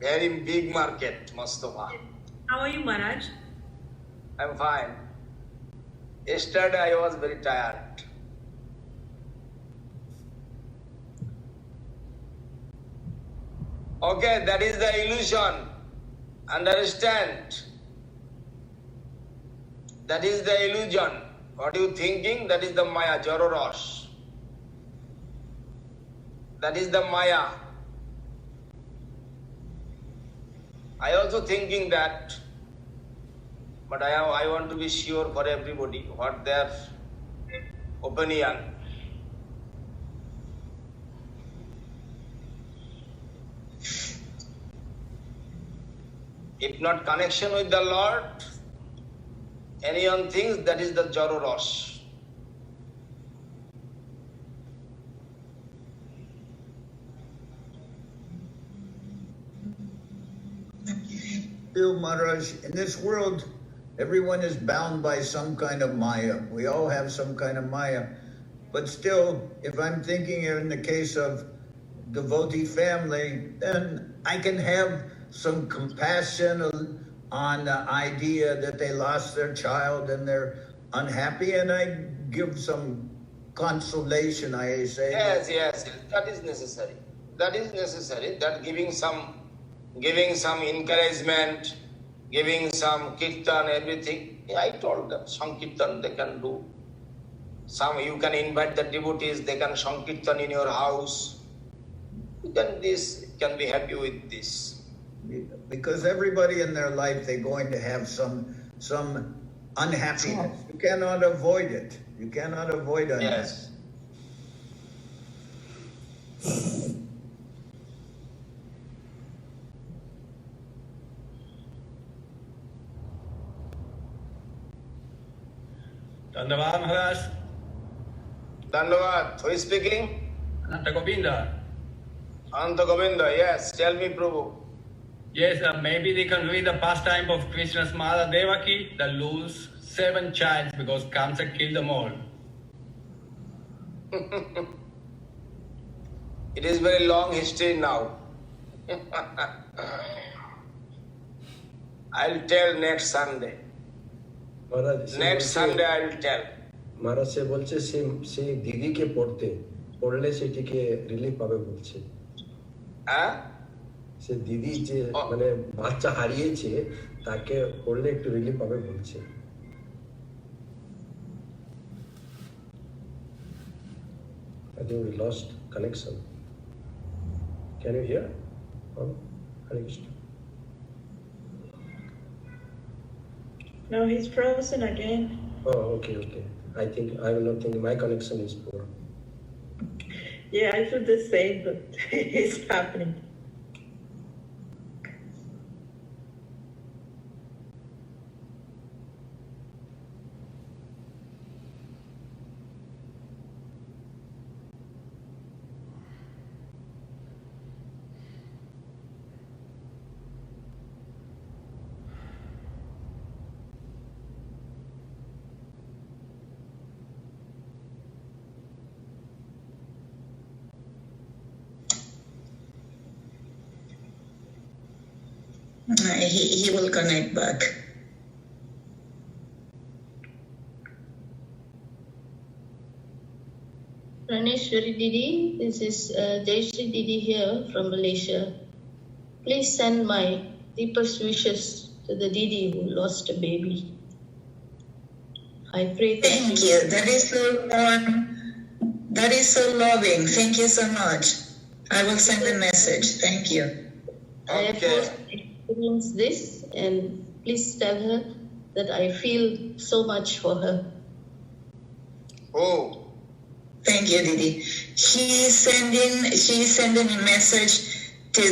Very big market, Mustafa. How are you, Maharaj? I'm fine. Yesterday I was very tired. Okay, that is the illusion. Understand? That is the illusion. What you thinking? That is the Maya, Jororos. That is the Maya. I also thinking that, but I want to be sure for everybody what their opinion. If not connection with the Lord, anyone thinks that is the Jororos. Still, Maharaj, in this world, everyone is bound by some kind of Maya. We all have some kind of Maya. But still, if I'm thinking in the case of devotee family, then I can have some compassion on the idea that they lost their child and they're unhappy, and I give some consolation, I say. Yes, that is necessary. That is necessary, that giving some encouragement, giving some kirtan, everything. I told them, Sankirtan they can do. Some you can invite the devotees, they can Sankirtan in your house. This can be happy with this. Because everybody in their life, they're going to have some unhappiness. You cannot avoid it. You cannot avoid unhappiness. Yes. Dandavad Maharaj. Dandavad. Who is speaking? Ananta Govinda. Anta Govinda, yes. Tell me, Prabhu. Yes, maybe they can read the pastime of Krishna's mother Devaki that lose 7 childs because cancer killed them all. It is very long history now. I'll tell next Sunday. Maharaj, Next Sunday I will tell. Maharaj সে বলছে সে দিদিকে পড়লে সেটিকে relief পাবে বলছে। হ্যাঁ? সে দিদি যে মানে বাচ্চা হারিয়েছে তাকে পড়লে একটু রিলিফ পাবে বলছে। I think we lost connection. Can you hear? Oh, Hare Krishna. No, he's frozen again. Oh, okay. I will not think my connection is poor. Yeah, I feel the same, but it's happening. He will connect back. Praneshwari Didi, this is Jayashree Didi here from Malaysia. Please send my deepest wishes to the Didi who lost a baby. I pray for Thank you. That is so warm. That is so loving. Thank you so much. I will send a message. Thank you. I have experienced this, and please tell her that I feel so much for her. Oh. Thank you, Didi. She's sending a message to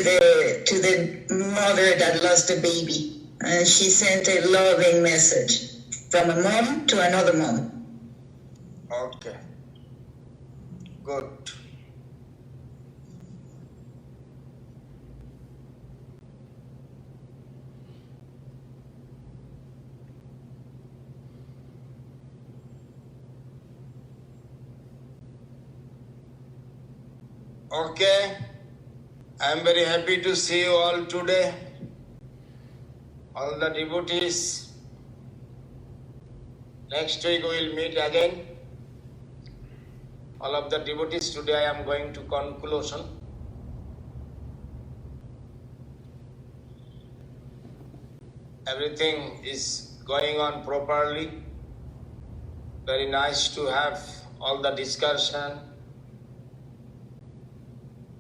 the mother that lost a baby. She sent a loving message from a mom to another mom. Okay. Good. Okay. I am very happy to see you all today. All the devotees. Next week we will meet again. All of the devotees, today I am going to conclusion. Everything is going on properly. Very nice to have all the discussion.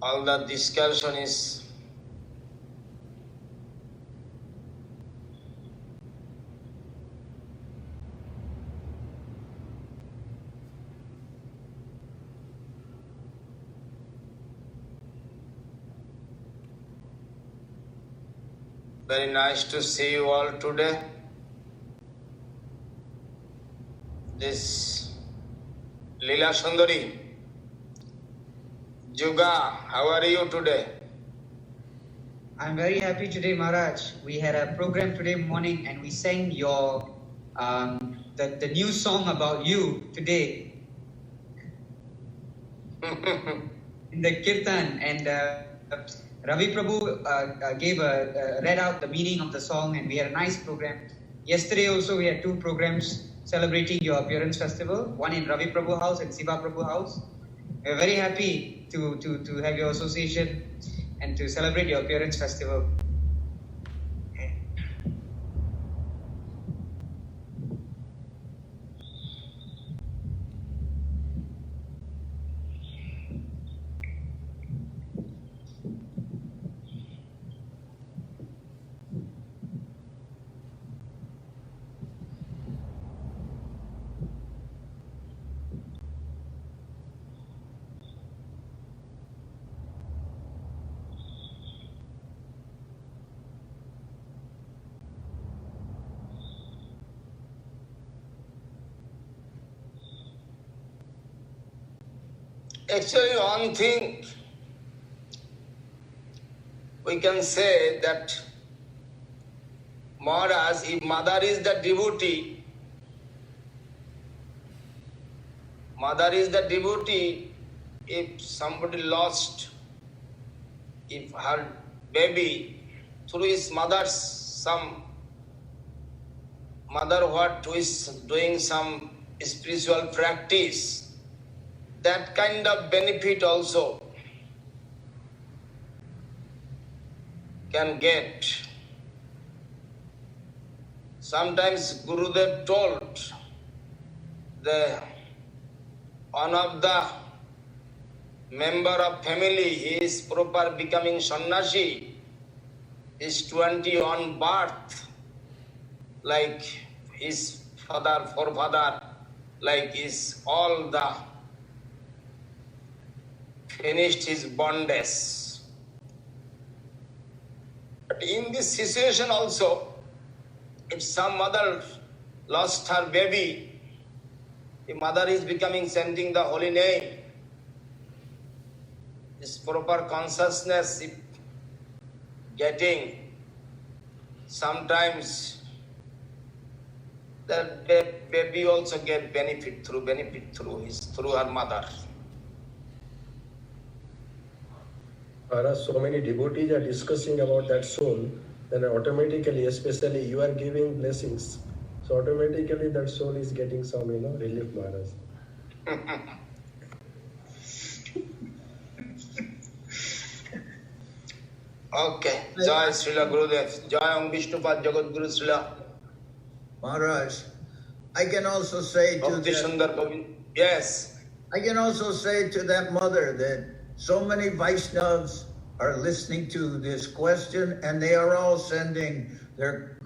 All the discussion is very nice to see you all today. This Leela Sundari, Juga, how are you today? I'm very happy today, Maharaj. We had a program today morning and we sang your the new song about you today in the kirtan, and Ravi Prabhu read out the meaning of the song, and we had a nice program. Yesterday also we had 2 programs celebrating your appearance festival, one in Ravi Prabhu house and Siva Prabhu house. We're very happy to have your association and to celebrate your appearance festival. Actually, one thing we can say that Maharaj, if mother is the devotee, if somebody lost, if her baby through his mother's some mother what who is doing some spiritual practice, that kind of benefit also can get. Sometimes Gurudev told one of the member of family, he is proper becoming sannyasi, is 20 on birth, like his father, forefather, like is all the finished his bondage. But in this situation also, if some mother lost her baby, the mother is becoming chanting the holy name, this proper consciousness if getting, sometimes that baby also get benefit through her mother. Maharaj, so many devotees are discussing about that soul, then automatically, especially you are giving blessings, so automatically that soul is getting some, relief, Maharaj. Okay. Jai Srila Gurudev. Jai Om Vishnupad Jagat Guru Srila. Maharaj, I can also say to Bhakti that, Sundar Govind. Yes. I can also say to that mother that so many Vaishnavas are listening to this question, and they are all sending their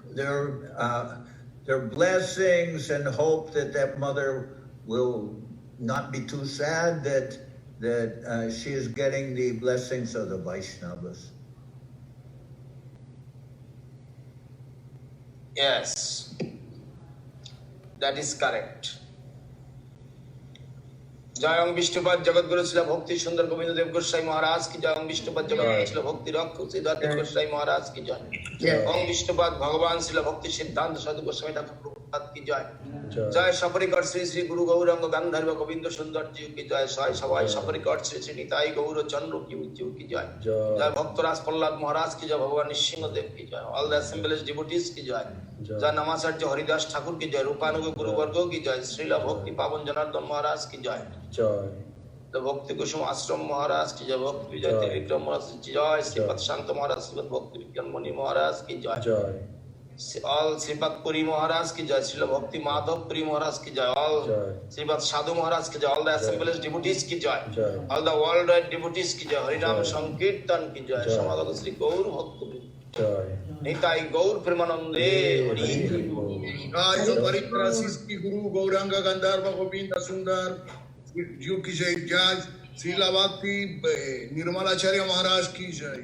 blessings and hope that that mother will not be too sad that she is getting the blessings of the Vaishnavas. Yes. That is correct. जय ओम विष्णुपद जगत गुरु श्री भक्ति सुंदर गोविंद देव गोसाई महाराज की जय। ओम विष्णुपद जगत गुरु श्री भक्ति रख सिद्धार्थ गोसाई महाराज की जय। ओम विष्णुपद भगवान श्री भक्ति सिद्धांत साधु गोस्वामी ठाकुर प्रभुपाद की जय। जय सपरिकर श्री श्री गुरु गौरांग गांधर्व गोविंद सुंदर जी की जय। साई सवाई सपरिकर श्री श्री निताई गौर चंद्र की जय। जय भक्तराज प्रहलाद महाराज की जय। भगवान सिंह देव की जय। ऑल द असेंबलीज डिवोटीज की जय। जय नमाचार्य हरिदास ठाकुर की जय। रूपानुग गुरु वर्गो की जय। श्रीला भक्ति पावन जनार्दन महाराज की जय। The Bhakti Kushum Ashram Maharaj ki jai, Bhakti Vijay Vikram Maharaj ki jai, Sripad Shanta Maharaj, Sripad Bhakti Vikram Muni Maharaj ki jai, all Sripad Puri Maharaj ki jai, Srila Bhakti Madhav Puri Maharaj ki jai, all Sripad Sadhu Maharaj ki jai, all the assembled devotees ki jai, all the worldwide devotees ki jai, Harinam Sankirtan ki jai, Samadhana Sri Gaur Bhakti Nitai Gaur Premanande Hari Jai Parikrasist ki Guru Gauranga Gandharva Govinda Sundar जी की जय। जय श्रीला भक्ति निर्मल आचार्य महाराज की जय।